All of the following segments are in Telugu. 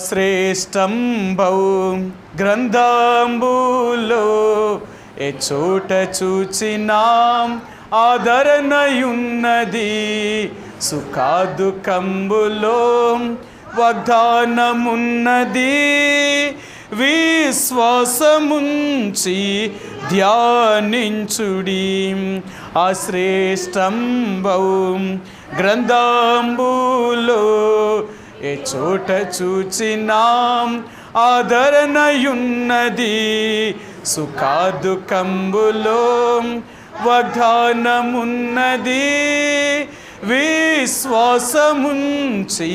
శ్రేష్టంబౌ గ్రంథంబులో ఏ చోట చూచినాం ఆదరణయున్నది. సుఖదుఖంబులో వాగ్దానమున్నది. విశ్వాసముంచి ధ్యానించుడి. ఆ శ్రేష్టంబౌ గ్రంథంబులో ఏ చోట చూచినాం ఆదరణయున్నది. సుఖదుఖంబులో వాగ్దానమున్నది. విశ్వాసముంచి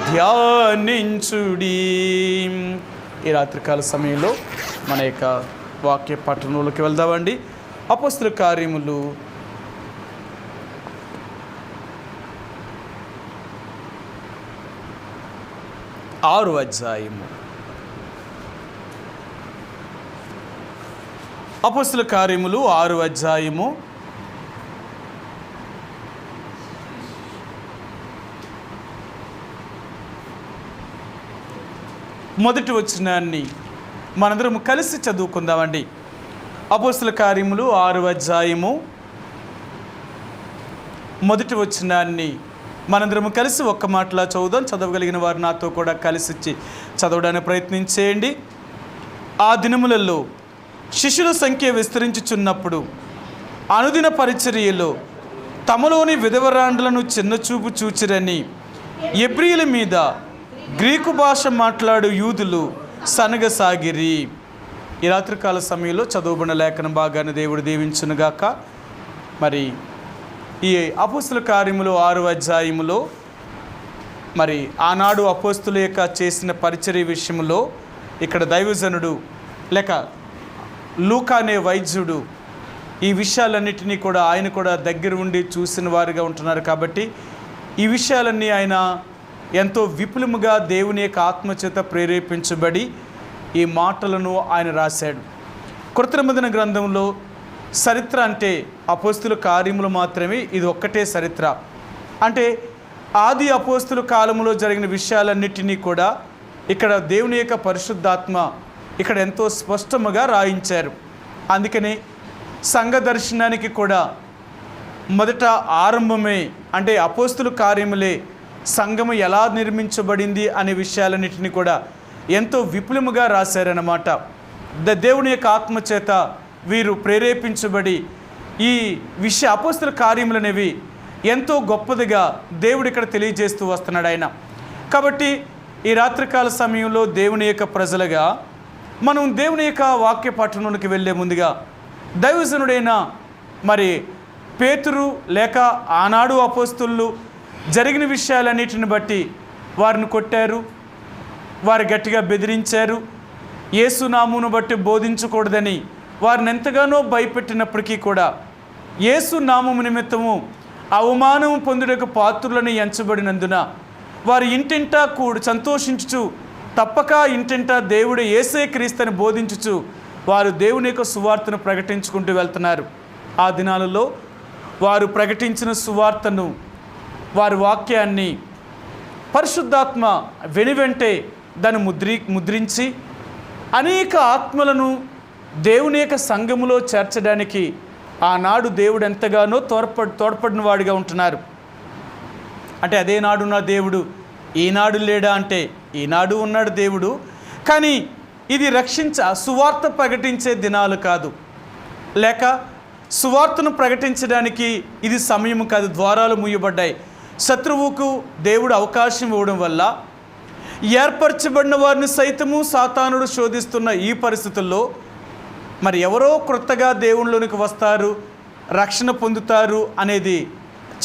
ధ్యానించుడి. ఈ రాత్రికాల సమయంలో మన యొక్క వాక్య పట్టణంలోకి వెళ్దామండి. అపోస్తలుల కార్యములు 6వ అధ్యాయము. అపోస్తలుల కార్యములు 6వ అధ్యాయము. మొదటి వచనాన్ని మనందరం కలిసి చదువుకుందామండి. అపోస్తలుల కార్యములు 6వ అధ్యాయము మొదటి వచనాన్ని మనందరం కలిసి ఒక్క మాటలా చదువుదాం. చదవగలిగిన వారు నాతో కూడా కలిసి చదవడానికి ప్రయత్నించేయండి. ఆ దినములలో శిష్యుల సంఖ్య విస్తరించుచున్నప్పుడు అనుదిన పరిచర్యలో తమలోని విధవరాండ్లను చిన్నచూపు చూచిరని ఎబ్రీల మీద గ్రీకు భాష మాట్లాడు యూదులు సనగసాగిరి. ఈ రాత్రికాల సమయంలో చదువుబడిన లేఖన భాగాన్ని దేవుడు దీవించునుగాక. మరి ఈ అపోస్తలుల కార్యములు 6వ అధ్యాయములో మరి ఆనాడు అపోస్తలుల యొక్క చేసిన పరిచర్య విషయంలో ఇక్కడ దైవజనుడు లేక లూకా అనే వైద్యుడు ఈ విషయాలన్నిటినీ కూడా ఆయన కూడా దగ్గర ఉండి చూసిన వారిగా ఉంటున్నారు. కాబట్టి ఈ విషయాలన్నీ ఆయన ఎంతో విపులముగా దేవుని యొక్క ఆత్మచేత ప్రేరేపించబడి ఈ మాటలను ఆయన రాశాడు. కృత నిబంధన గ్రంథంలో చరిత్ర అంటే అపోస్తలుల కార్యములు మాత్రమే, ఇది ఒక్కటే చరిత్ర. అంటే ఆది అపోస్తలుల కాలంలో జరిగిన విషయాలన్నిటినీ కూడా ఇక్కడ దేవుని యొక్క పరిశుద్ధాత్మ ఇక్కడ ఎంతో స్పష్టముగా రాయించారు. అందుకని సంఘ దర్శనానికి కూడా మొదట ఆరంభమే అంటే అపోస్తలుల కార్యములే సంఘము ఎలా నిర్మించబడింది అనే విషయాలన్నిటిని కూడా ఎంతో విపులముగా రాశారన్నమాట. దేవుని యొక్క ఆత్మచేత వీరు ప్రేరేపించబడి ఈ అపోస్తలుల కార్యములు అనేవి ఎంతో గొప్పదిగా దేవుడు ఇక్కడ తెలియజేస్తూ వస్తున్నాడు ఆయన. కాబట్టి ఈ రాత్రికాల సమయంలో దేవుని యొక్క ప్రజలుగా మనం దేవుని యొక్క వాక్య పట్టణంలోకి వెళ్ళే ముందుగా దైవజనుడైన మరి పేతురు లేక ఆనాడు అపోస్తలులు జరిగిన విషయాలన్నిటిని బట్టి వారిని కొట్టారు, వారు గట్టిగా బెదిరించారు, యేసు నామమును బట్టి బోధించకూడదని వారిని ఎంతగానో భయపెట్టినప్పటికీ కూడా యేసు నామము నిమిత్తము అవమానము పొందుటకు పాత్రులను ఎంచబడినందున వారు ఇంటింటా సంతోషించుచు తప్పక ఇంటింటా దేవుడు యేసే క్రీస్తుని బోధించుచు వారు దేవుని యొక్క సువార్తను ప్రకటించుకుంటూ వెళ్తున్నారు. ఆ దినాలలో వారు ప్రకటించిన సువార్తను వారి వాక్యాన్ని పరిశుద్ధాత్మ వెనువెంటే దాన్ని ముద్రించి అనేక ఆత్మలను దేవుని యొక్క సంఘములో చేర్చడానికి ఆనాడు దేవుడు ఎంతగానో తోడ్పడిన వాడిగా ఉంటున్నారు. అంటే అదే నాడు నా దేవుడు ఈనాడు లేడా అంటే ఈనాడు ఉన్నాడు దేవుడు. కానీ ఇది సువార్త ప్రకటించే దినాలు కాదు, లేక సువార్తను ప్రకటించడానికి ఇది సమయం కాదు. ద్వారాలు మూయబడ్డాయి. శత్రువుకు దేవుడు అవకాశం ఇవ్వడం వల్ల ఏర్పరచబడిన వారిని సైతము సాతానుడు శోధిస్తున్న ఈ పరిస్థితుల్లో మరి ఎవరో క్రొత్తగా దేవునిలోనికి వస్తారు, రక్షణ పొందుతారు అనేది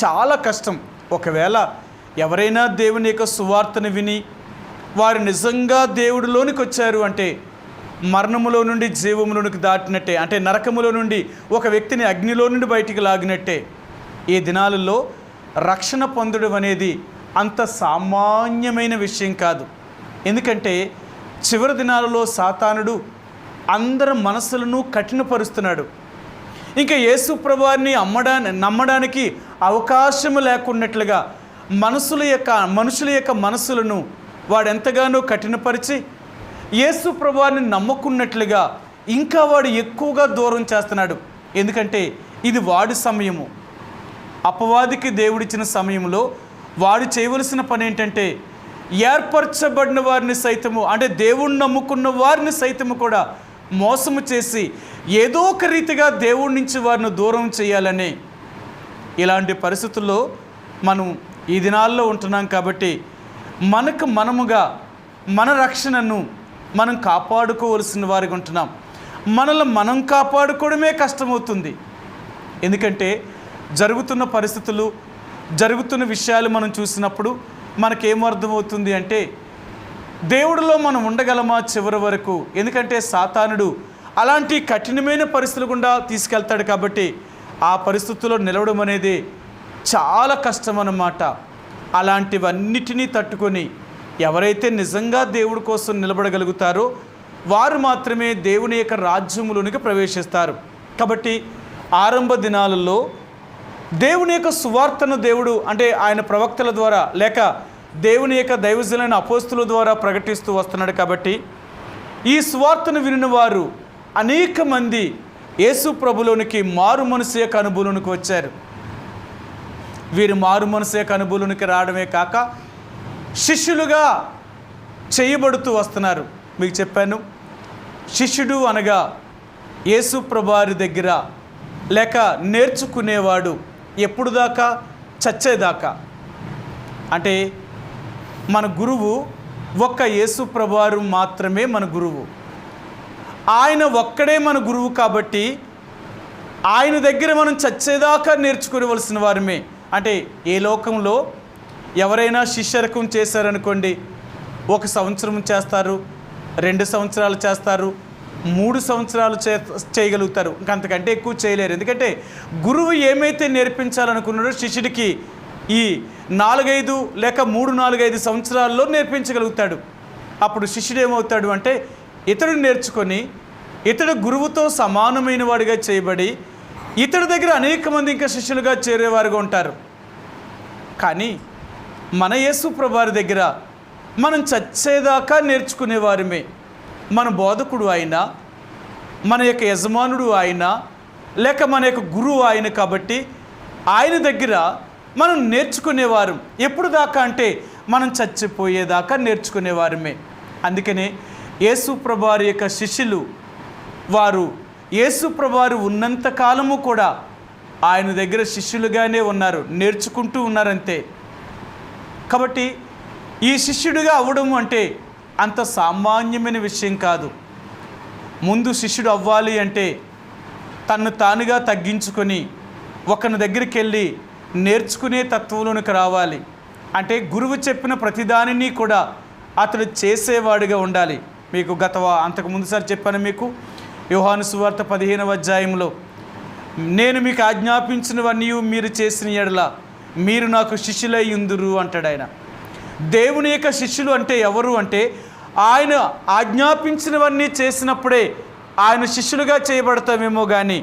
చాలా కష్టం. ఒకవేళ ఎవరైనా దేవుని యొక్క సువార్తను విని వారు నిజంగా దేవుడిలోనికి వచ్చారు అంటే మరణములో నుండి జీవములోనికి దాటినట్టే, అంటే నరకములో నుండి ఒక వ్యక్తిని అగ్నిలో నుండి బయటికి లాగినట్టే. ఈ దినాలలో రక్షణ పొందడం అనేది అంత సామాన్యమైన విషయం కాదు. ఎందుకంటే చివరి దినాలలో సాతానుడు అందరి మనసులను కఠినపరుస్తున్నాడు. ఇంకా యేసు ప్రభువారిని నమ్మడానికి అవకాశము లేకున్నట్లుగా మనుషుల యొక్క మనసులను వాడెంతగానో కఠినపరిచి యేసు ప్రభువాన్ని నమ్ముకున్నట్లుగా ఇంకా వాడు ఎక్కువగా దూరం చేస్తున్నాడు. ఎందుకంటే ఇది వాడి సమయము. అపవాదికి దేవుడిచ్చిన సమయంలో వాడు చేయవలసిన పని ఏంటంటే ఏర్పరచబడిన వారిని సైతము, అంటే దేవుణ్ణి నమ్ముకున్న వారిని సైతము కూడా మోసము చేసి ఏదో ఒక రీతిగా దేవుడి నుంచి వారిని దూరం చేయాలని. ఇలాంటి పరిస్థితుల్లో మనం ఈ దినాల్లో ఉంటున్నాం కాబట్టి మనకు మనముగా మన రక్షణను మనం కాపాడుకోవలసిన వారికి ఉంటున్నాం. మనల్ని మనం కాపాడుకోవడమే కష్టమవుతుంది. ఎందుకంటే జరుగుతున్న పరిస్థితులు, జరుగుతున్న విషయాలు మనం చూసినప్పుడు మనకేమర్థమవుతుంది అంటే దేవుడిలో మనం ఉండగలమా చివరి వరకు? ఎందుకంటే సాతానుడు అలాంటి కఠినమైన పరిస్థితులు గుండా తీసుకెళ్తాడు కాబట్టి ఆ పరిస్థితుల్లో నిలవడం అనేది చాలా కష్టం అన్నమాట. అలాంటివన్నిటినీ తట్టుకొని ఎవరైతే నిజంగా దేవుడి కోసం నిలబడగలుగుతారో వారు మాత్రమే దేవుని యొక్క రాజ్యములోనికి ప్రవేశిస్తారు. కాబట్టి ఆరంభ దినాలలో దేవుని యొక్క సువార్తను దేవుడు, అంటే ఆయన ప్రవక్తల ద్వారా లేక దేవుని యొక్క దైవజనులైన అపోస్తుల ద్వారా ప్రకటిస్తూ వస్తున్నాడు. కాబట్టి ఈ సువార్తను వినిన వారు అనేక మంది యేసు ప్రభులోనికి మారు మనసు యొక్క అనుభవంలోనికి వచ్చారు. వీరు మారు మనసు యొక్క అనుభవంలోనికి రావడమే కాక శిష్యులుగా చేయబడుతూ వస్తున్నారు. మీకు చెప్పాను, శిష్యుడు అనగా యేసు ప్రభువారి దగ్గర లేక నేర్చుకునేవాడు ఎప్పుడు దాకా? చచ్చేదాకా. అంటే మన గురువు ఒక్క యేసు ప్రభువారు మాత్రమే మన గురువు. ఆయన ఒక్కడే మన గురువు కాబట్టి ఆయన దగ్గర మనం చచ్చేదాకా నేర్చుకోవలసిన వారమే. అంటే ఏ లోకంలో ఎవరైనా శిష్యరకం చేశారనుకోండి, 1 సంవత్సరం చేస్తారు, 2 సంవత్సరాలు చేస్తారు, 3 సంవత్సరాలు చేయగలుగుతారు. ఇంకంతకంటే ఎక్కువ చేయలేరు. ఎందుకంటే గురువు ఏమైతే నేర్పించాలనుకున్నాడో శిష్యుడికి ఈ 4-5 లేక 3-4-5 సంవత్సరాల్లో నేర్పించగలుగుతాడు. అప్పుడు శిష్యుడు ఏమవుతాడు అంటే ఇతడు నేర్చుకొని ఇతడు గురువుతో సమానమైన వాడిగా చేయబడి ఇతడి దగ్గర అనేక మంది ఇంకా శిష్యులుగా చేరేవారుగా ఉంటారు. కానీ మన యేసు ప్రభువారి దగ్గర మనం చచ్చేదాకా నేర్చుకునేవారమే. మన బోధకుడు అయినా, మన యొక్క యజమానుడు అయినా, లేక మన యొక్క గురువు ఆయన కాబట్టి ఆయన దగ్గర మనం నేర్చుకునేవారు. ఎప్పుడు దాకా అంటే మనం చచ్చిపోయేదాకా నేర్చుకునేవారమే. అందుకనే యేసు ప్రభువారి యొక్క శిష్యులు వారు యేసు ప్రభువారు ఉన్నంత కాలము కూడా ఆయన దగ్గర శిష్యులుగానే ఉన్నారు, నేర్చుకుంటూ ఉన్నారంతే. కాబట్టి ఈ శిష్యుడిగా అవ్వడం అంటే అంత సామాన్యమైన విషయం కాదు. ముందు శిష్యుడు అవ్వాలి అంటే తన్ను తానుగా తగ్గించుకొని ఒకరి దగ్గరికి వెళ్ళి నేర్చుకునే తత్వంలోనికి రావాలి. అంటే గురువు చెప్పిన ప్రతిదానిని కూడా అతడు చేసేవాడిగా ఉండాలి. మీకు అంతకుముందుసారి చెప్పాను మీకు, యోహాను సువార్త 15వ అధ్యాయంలో నేను మీకు ఆజ్ఞాపించినవన్నీ మీరు చేసిన యెడల మీరు నాకు శిష్యులై ఉందురు అంటాడు ఆయన. దేవుని యొక్క శిష్యులు అంటే ఎవరు అంటే ఆయన ఆజ్ఞాపించినవన్నీ చేసినప్పుడే ఆయన శిష్యులుగా చేయబడతామేమో. కానీ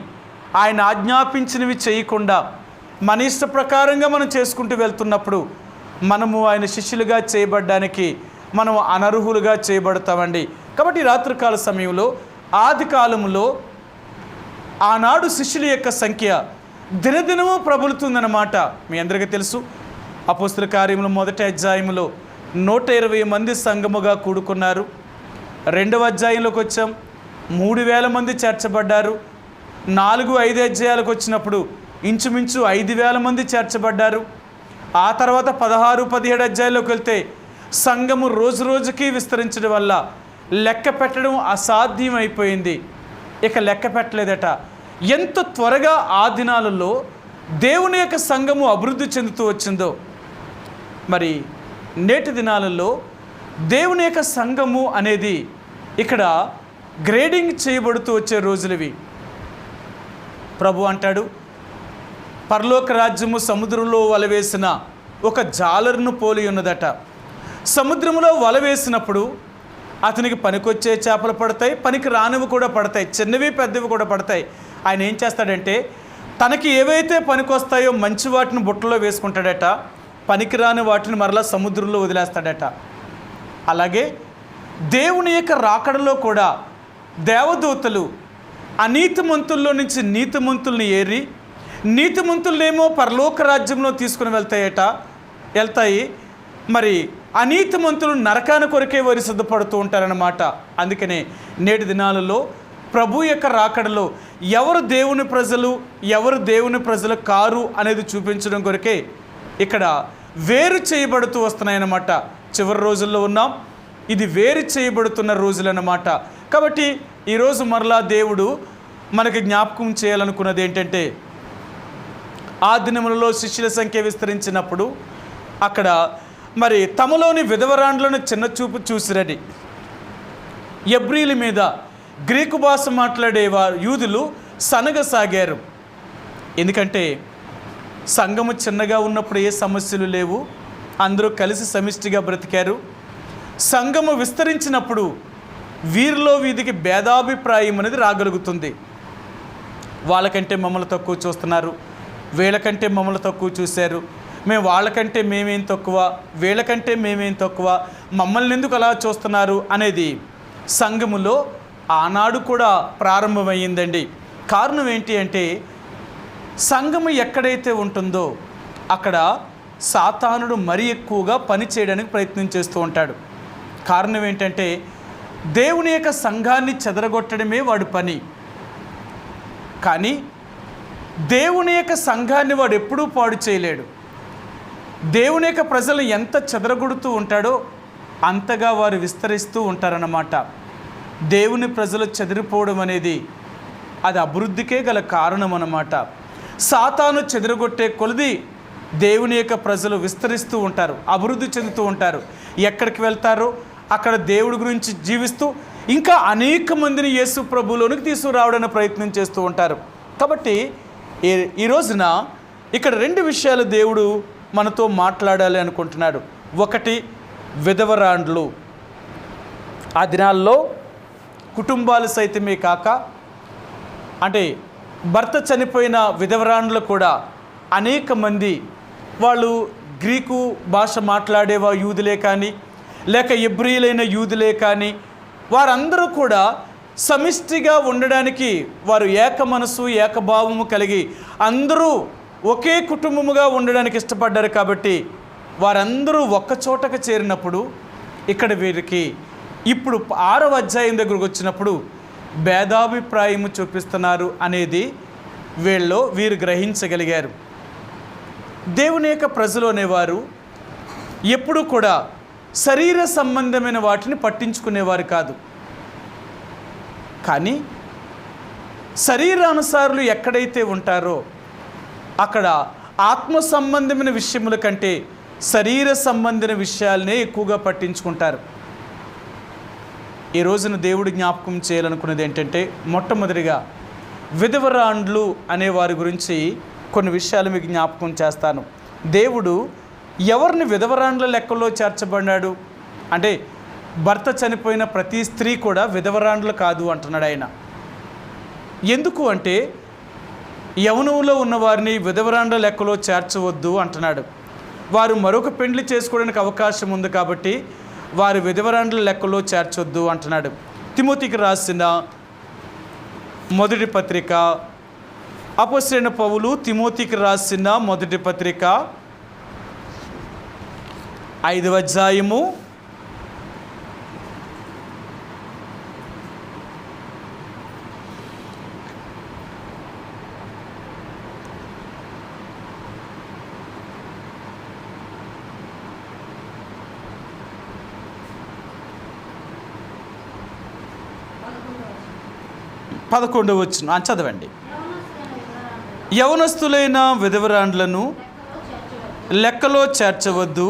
ఆయన ఆజ్ఞాపించినవి చేయకుండా మన ఇష్ట ప్రకారంగా మనం చేసుకుంటూ వెళ్తున్నప్పుడు మనము ఆయన శిష్యులుగా చేయబడడానికి మనం అనర్హులుగా చేయబడతామండి. కాబట్టి రాత్రికాల సమయంలో ఆది కాలంలో ఆనాడు శిష్యుల యొక్క సంఖ్య దినదినము ప్రబలుతుందన్నమాట. మీ అందరికీ తెలుసు, అపోస్తల కార్యములు 1వ అధ్యాయంలో 120 మంది సంఘముగా కూడుకున్నారు. 2వ అధ్యాయంలోకి వచ్చాం, 3000 మంది చేర్చబడ్డారు. 4-5 అధ్యాయాలకు వచ్చినప్పుడు ఇంచుమించు 5000 మంది చేర్చబడ్డారు. ఆ తర్వాత 16-17 అధ్యాయాల్లోకి వెళ్తే సంఘము రోజు రోజుకి విస్తరించడం వల్ల లెక్క పెట్టడం అసాధ్యం అయిపోయింది. ఇక లెక్క పెట్టలేదట. ఎంత త్వరగా ఆ దినాలలో దేవుని యొక్క సంఘము అభివృద్ధి చెందుతూ వచ్చిందో. మరి నేటి దినాలలో దేవుని యొక్క సంఘము అనేది ఇక్కడ గ్రేడింగ్ చేయబడుతూ వచ్చే రోజులవి. ప్రభు అంటాడు, పరలోక రాజ్యము సముద్రంలో వలవేసిన ఒక జాలరును పోలి ఉన్నదట. సముద్రంలో వల వేసినప్పుడు అతనికి పనికొచ్చే చేపలు పడతాయి, పనికి రానివి కూడా పడతాయి, చిన్నవి పెద్దవి కూడా పడతాయి. ఆయన ఏం చేస్తాడంటే తనకి ఏవైతే పనికొస్తాయో మంచి వాటిని బుట్టలో వేసుకుంటాడట, పనికిరాని వాటిని మరలా సముద్రంలో వదిలేస్తాడట. అలాగే దేవుని యొక్క రాకడలో కూడా దేవదూతలు అనీతిమంతుల్లో నుంచి నీతిమంతుల్ని ఏరి నీతిమంతులనేమో పరలోక రాజ్యంలో తీసుకుని వెళ్తాయి. మరి అనీతిమంతులు నరకాన కొరకే వారు సిద్ధపడుతూ ఉంటారన్నమాట. అందుకనే నేటి దినాలలో ప్రభు యొక్క రాకడలో ఎవరు దేవుని ప్రజలు ఎవరు దేవుని ప్రజలు కారు అనేది చూపించడం కొరకే ఇక్కడ వేరు చేయబడుతూ వస్తున్నాయన్నమాట. చివరి రోజుల్లో ఉన్నాం. ఇది వేరు చేయబడుతున్న రోజులు అన్నమాట. కాబట్టి ఈరోజు మరలా దేవుడు మనకి జ్ఞాపకం చేయాలనుకున్నది ఏంటంటే, ఆ దినములలో శిష్యుల సంఖ్య విస్తరించినప్పుడు అక్కడ మరి తమలోని విధవరాండ్లను చిన్నచూపు చూసిరని ఎబ్రీల మీద గ్రీకు భాష మాట్లాడేవారు యూదులు సనగసాగారు. ఎందుకంటే సంఘము చిన్నగా ఉన్నప్పుడు ఏ సమస్యలు లేవు, అందరూ కలిసి సమిష్టిగా బ్రతికారు. సంఘము విస్తరించినప్పుడు వీరిలో వీధికి భేదాభిప్రాయం అనేది రాగలుగుతుంది. వాళ్ళకంటే మమ్మల్ని తక్కువ చూస్తున్నారు, వీళ్ళకంటే మమ్మల్ని తక్కువ చూశారు, మేము వాళ్ళకంటే మేమేం తక్కువ, వీళ్ళకంటే మేమేం తక్కువ, మమ్మల్ని ఎందుకు అలా చూస్తున్నారు అనేది సంఘములో ఆనాడు కూడా ప్రారంభమయ్యిందండి. కారణం ఏంటి అంటే, సంఘము ఎక్కడైతే ఉంటుందో అక్కడ సాతానుడు మరీ ఎక్కువగా పని చేయడానికి ప్రయత్నం చేస్తూ ఉంటాడు. కారణం ఏంటంటే, దేవుని యొక్క సంఘాన్ని చెదరగొట్టడమే వాడి పని. కానీ దేవుని యొక్క సంఘాన్ని వాడు ఎప్పుడూ పాడు చేయలేడు. దేవుని యొక్క ప్రజలు ఎంత చెదరగొడుతూ ఉంటాడో అంతగా వారు విస్తరిస్తూ ఉంటారన్నమాట. దేవుని ప్రజలు చెదిరిపోవడం అనేది అది అభివృద్ధికే గల కారణం అన్నమాట. సాతాను చెదరగొట్టే కొలది దేవుని యొక్క ప్రజలు విస్తరిస్తూ ఉంటారు, అభివృద్ధి చెందుతూ ఉంటారు. ఎక్కడికి వెళ్తారో అక్కడ దేవుడి గురించి జీవిస్తూ ఇంకా అనేక మందిని యేసు ప్రభువులోనికి తీసుకురావడానికి ప్రయత్నం చేస్తూ ఉంటారు. కాబట్టి ఈ రోజున ఇక్కడ రెండు విషయాలు దేవుడు మనతో మాట్లాడాలి అనుకుంటున్నాడు. ఒకటి, విధవరాండ్లు. ఆ దినాల్లో కుటుంబాలు సైతమే కాక, అంటే భర్త చనిపోయిన విధవరాండ్లు కూడా అనేక మంది, వాళ్ళు గ్రీకు భాష మాట్లాడేవా యూదులే కానీ లేక ఎబ్రీలైన యూదులే కానీ, వారందరూ కూడా సమిష్టిగా ఉండడానికి వారు ఏక మనసు ఏకభావము కలిగి అందరూ ఒకే కుటుంబముగా ఉండడానికి ఇష్టపడ్డారు. కాబట్టి వారందరూ ఒక్కచోటకు చేరినప్పుడు ఇక్కడ వీరికి ఇప్పుడు 6వ అధ్యాయం దగ్గరకు వచ్చినప్పుడు భేదాభిప్రాయము చూపిస్తున్నారు అనేది వీరు గ్రహించగలిగారు. దేవుని యొక్క ప్రజలు అనేవారు ఎప్పుడూ కూడా శరీర సంబంధమైన వాటిని పట్టించుకునేవారు కాదు. కానీ శరీరానుసారులు ఎక్కడైతే ఉంటారో అక్కడ ఆత్మ సంబంధమైన విషయముల కంటే శరీర సంబంధించిన విషయాలనే ఎక్కువగా పట్టించుకుంటారు. ఈ రోజున దేవుడు జ్ఞాపకం చేయాలనుకున్నది ఏంటంటే, మొట్టమొదటిగా విధవరాండ్లు అనే వారి గురించి కొన్ని విషయాలు మీకు జ్ఞాపకం చేస్తాను. దేవుడు ఎవరిని విధవరాండ్ల లెక్కలో చేర్చబడినాడు అంటే, భర్త చనిపోయిన ప్రతి స్త్రీ కూడా విధవరాండ్లు కాదు అంటున్నాడు ఆయన. ఎందుకు అంటే, యవ్వనంలో ఉన్నవారిని విధవరాండ్ల లెక్కలో చేర్చవద్దు అంటున్నాడు. వారు మరొక పెండ్లి చేసుకోవడానికి అవకాశం ఉంది కాబట్టి వారి విధవరాండ్ల లెక్కలో చేర్చొద్దు అంటున్నాడు. తిమోతికి రాసిన మొదటి పత్రిక, అపొస్తలుడైన పౌలు తిమోతికి రాసిన మొదటి పత్రిక 5వ అధ్యాయము 11వ వచనం చదవండి. యవనస్తులైన విధవరాండ్లను లెక్కలో చేర్చవద్దు,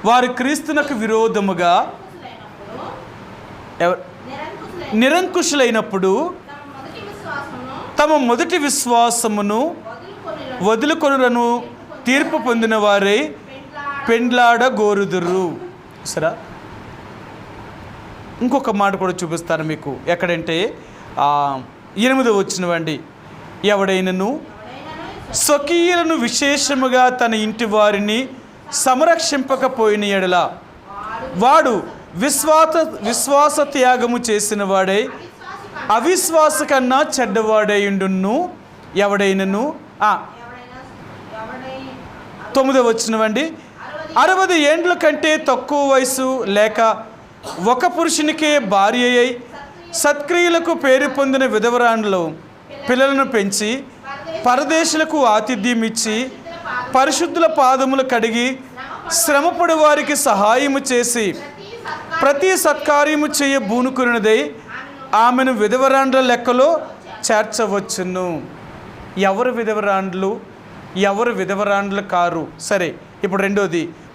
వారు క్రీస్తునకు విరోధముగా నిరంకుశులైనప్పుడు తమ మొదటి విశ్వాసమును వదులుకొనులను తీర్పు పొందిన వారే పెండ్లాడగోరుదురు. సరే, ఇంకొక మాట కూడా చూపిస్తాను మీకు. ఎక్కడంటే 8వ వచనమండి. ఎవడైనను స్వకీయులను విశేషముగా తన ఇంటి వారిని సంరక్షింపకపోయిన ఎడల వాడు విశ్వాస త్యాగము చేసిన వాడై అవిశ్వాస కన్నా చెడ్డవాడైండును. ఎవడైనను 9వ వచనమండి. 60 ఏండ్ల కంటే తక్కువ వయసు లేక ఒక పురుషునికే భార్య అయి సత్క్రియలకు పేరు పొందిన విధవరాండ్లు పిల్లలను పెంచి పరదేశులకు ఆతిథ్యం ఇచ్చి పరిశుద్ధుల పాదములు కడిగి శ్రమపడి వారికి సహాయము చేసి ప్రతి సత్కార్యము చేయ బూనుకున్నదై ఆమెను విధవరాండ్ల లెక్కలో చేర్చవచ్చును. ఎవరు విధవరాండ్లు, ఎవరు విధవరాండ్లు కారు? సరే, ఇప్పుడు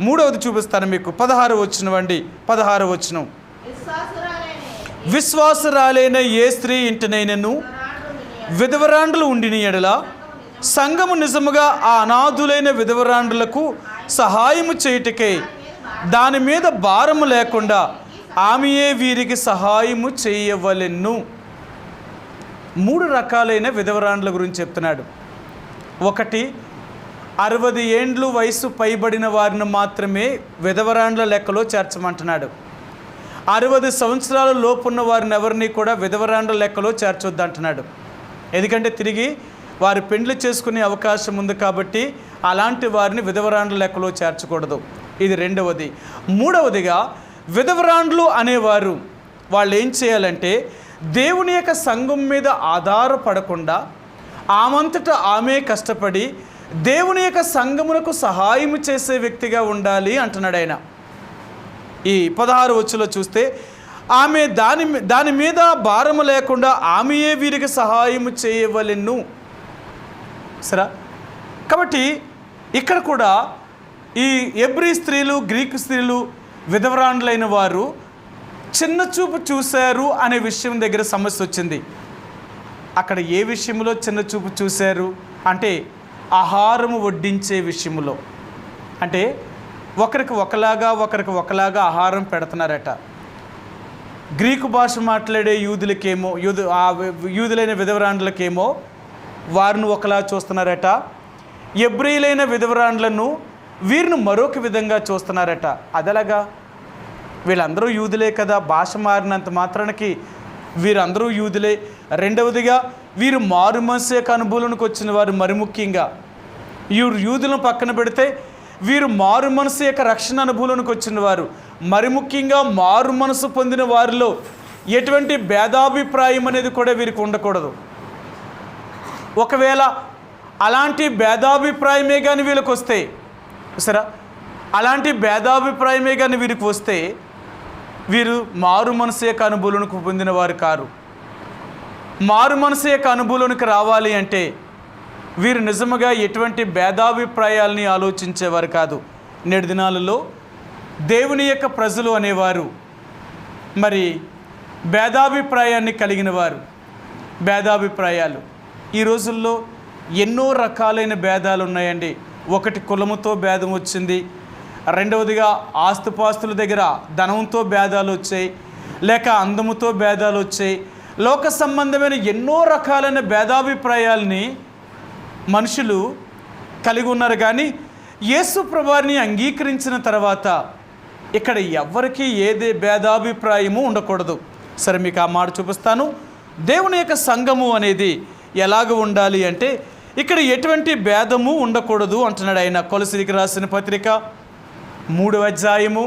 3వది చూపిస్తాను మీకు. 16వ వచనం అండి. 16వ వచనం. విశ్వాసరాలైన ఏ స్త్రీ ఇంటినైనను విధవరాండ్లు ఉండిన ఎడల సంఘము నిజముగా ఆ అనాథులైన విధవరాండ్రులకు సహాయము చేయుటకై దాని మీద భారము లేకుండా ఆమెయే వీరికి సహాయము చేయవలెను. 3 రకాలైన విధవరాండ్ల గురించి చెప్తున్నాడు. 1, 60 ఏండ్లు వయసు పైబడిన వారిని మాత్రమే విధవరాండ్ల లెక్కలో చేర్చమంటున్నాడు. 60 సంవత్సరాల లోపున్న వారిని ఎవరిని కూడా విధవరాండ్ల లెక్కలో చేర్చొద్దు అంటున్నాడు. ఎందుకంటే తిరిగి వారు పెండ్లి చేసుకునే అవకాశం ఉంది కాబట్టి అలాంటి వారిని విధవరాండ్ల లెక్కలో చేర్చకూడదు. ఇది 2వది. 3వదిగా విధవరాండ్లు అనేవారు వాళ్ళు ఏం చేయాలంటే దేవుని యొక్క సంఘం మీద ఆధారపడకుండా ఆమంతటా ఆమె కష్టపడి దేవుని యొక్క సంఘమునకు సహాయము చేసే వ్యక్తిగా ఉండాలి అంటున్నాడు ఆయన. ఈ 16వ వచనంలో చూస్తే ఆమె దాని మీద భారము లేకుండా ఆమెయే వీరికి సహాయము చేయవలెను. సరే, కాబట్టి ఇక్కడ కూడా ఈ హెబ్రీ స్త్రీలు, గ్రీకు స్త్రీలు విధవరాండ్లైన వారు చిన్న చూపు చూశారు అనే విషయం దగ్గర సమస్య వచ్చింది. అక్కడ ఏ విషయంలో చిన్న చూపు చూశారు అంటే ఆహారము వడ్డించే విషయంలో. అంటే ఒకరికి ఒకలాగా ఆహారం పెడుతున్నారట. గ్రీకు భాష మాట్లాడే యూదులైన విధవరాండ్లకేమో వారిని ఒకలా చూస్తున్నారట. హెబ్రీలైన విధవరాండ్లను వీరిని మరొక విధంగా చూస్తున్నారట. అదలాగా? వీళ్ళందరూ యూదులే కదా, భాష మారినంత మాత్రానికి వీరందరూ యూదులే. 2వదిగా వీరు మారు మనసు యొక్క అనుభూతులకు వచ్చిన వారు. మరి ముఖ్యంగా యూదులను పక్కన పెడితే వీరు మారు మనసు యొక్క రక్షణ అనుభూతులకు వచ్చిన వారు. మరి ముఖ్యంగా మారు మనసు పొందిన వారిలో ఎటువంటి భేదాభిప్రాయం అనేది కూడా వీరికి ఉండకూడదు. ఒకవేళ అలాంటి భేదాభిప్రాయమే కానీ వీళ్ళకి వస్తే, సరే, అలాంటి భేదాభిప్రాయమే కానీ వీరికి వస్తే వీరు మారు మనసు యొక్క అనుభూతులకు పొందిన వారు కారు. మారు మనసు యొక్క అనుభూతులకు రావాలి అంటే వీరు నిజముగా ఎటువంటి భేదాభిప్రాయాలని ఆలోచించేవారు కాదు. నేటి దినాలలో దేవుని యొక్క ప్రజలు అనేవారు మరి భేదాభిప్రాయాన్ని కలిగిన వారు. భేదాభిప్రాయాలు ఈ రోజుల్లో ఎన్నో రకాలైన భేదాలు ఉన్నాయండి. ఒకటి కులముతో భేదం వచ్చింది. 2వదిగా ఆస్తుపాస్తుల దగ్గర ధనంతో భేదాలు వచ్చాయి, లేక అందముతో భేదాలు వచ్చాయి. లోక సంబంధమైన ఎన్నో రకాలైన భేదాభిప్రాయాలని మనుషులు కలిగి ఉన్నారు. కానీ యేసు ప్రభువుని అంగీకరించిన తర్వాత ఇక్కడ ఎవరికి ఏదే భేదాభిప్రాయము ఉండకూడదు. సరే, మీకు ఆ మాట చూపిస్తాను. దేవుని యొక్క సంఘము అనేది ఎలాగ ఉండాలి అంటే ఇక్కడ ఎటువంటి భేదము ఉండకూడదు అంటున్నాడు ఆయన. కొలసీలకు రాసిన పత్రిక 3వ అధ్యాయము.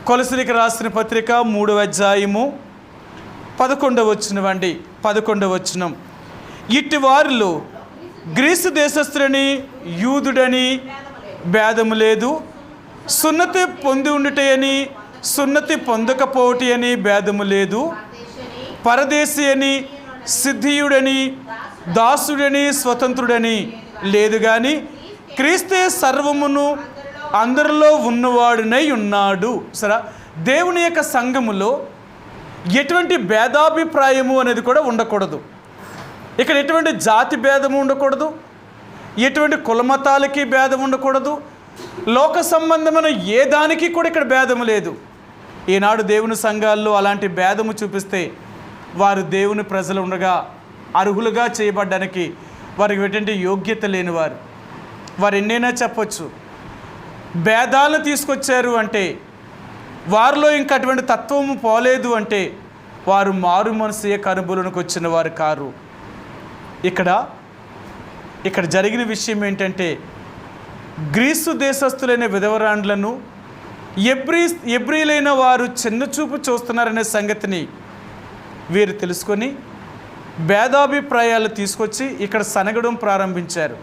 కొలసీలకు రాసిన పత్రిక 3వ అధ్యాయము 11వ వచనం అండి. 11వ వచనం. ఇట్టి వారిలో గ్రీసు దేశస్థులని యూదుడని భేదము లేదు, సున్నతి పొంది ఉండుటయని సున్నతి పొందకపోవటి అని భేదము లేదు, పరదేశీ అని సిద్ధియుడని దాసుడని స్వతంత్రుడని లేదు, కానీ క్రీస్తే సర్వమును అందరిలో ఉన్నవాడునై ఉన్నాడు. సరే, దేవుని యొక్క సంఘములో ఎటువంటి భేదాభిప్రాయము అనేది కూడా ఉండకూడదు. ఇక్కడ ఎటువంటి జాతి భేదము ఉండకూడదు, ఎటువంటి కులమతాలకి భేదం ఉండకూడదు, లోక సంబంధమైన ఏ దానికి కూడా ఇక్కడ భేదము లేదు. ఈనాడు దేవుని సంఘాల్లో అలాంటి భేదము చూపిస్తే వారు దేవుని ప్రజలు ఉండగా అర్హులుగా చేయబడ్డానికి వారికి ఎటువంటి యోగ్యత లేనివారు. వారు ఎన్నైనా చెప్పొచ్చు. భేదాలను తీసుకొచ్చారు అంటే వారిలో ఇంకా అటువంటి తత్వము పోలేదు అంటే వారు మారు మనసు యొక్క అనుభూలకు వచ్చిన వారు కారు. ఇక్కడ జరిగిన విషయం ఏంటంటే, గ్రీసు దేశస్థులైన విధవరాండ్లను ఎబ్రీలైన వారు చిన్నచూపు చూస్తున్నారనే సంగతిని వీరు తెలుసుకొని భేదాభిప్రాయాలు తీసుకొచ్చి ఇక్కడ సనగడం ప్రారంభించారు.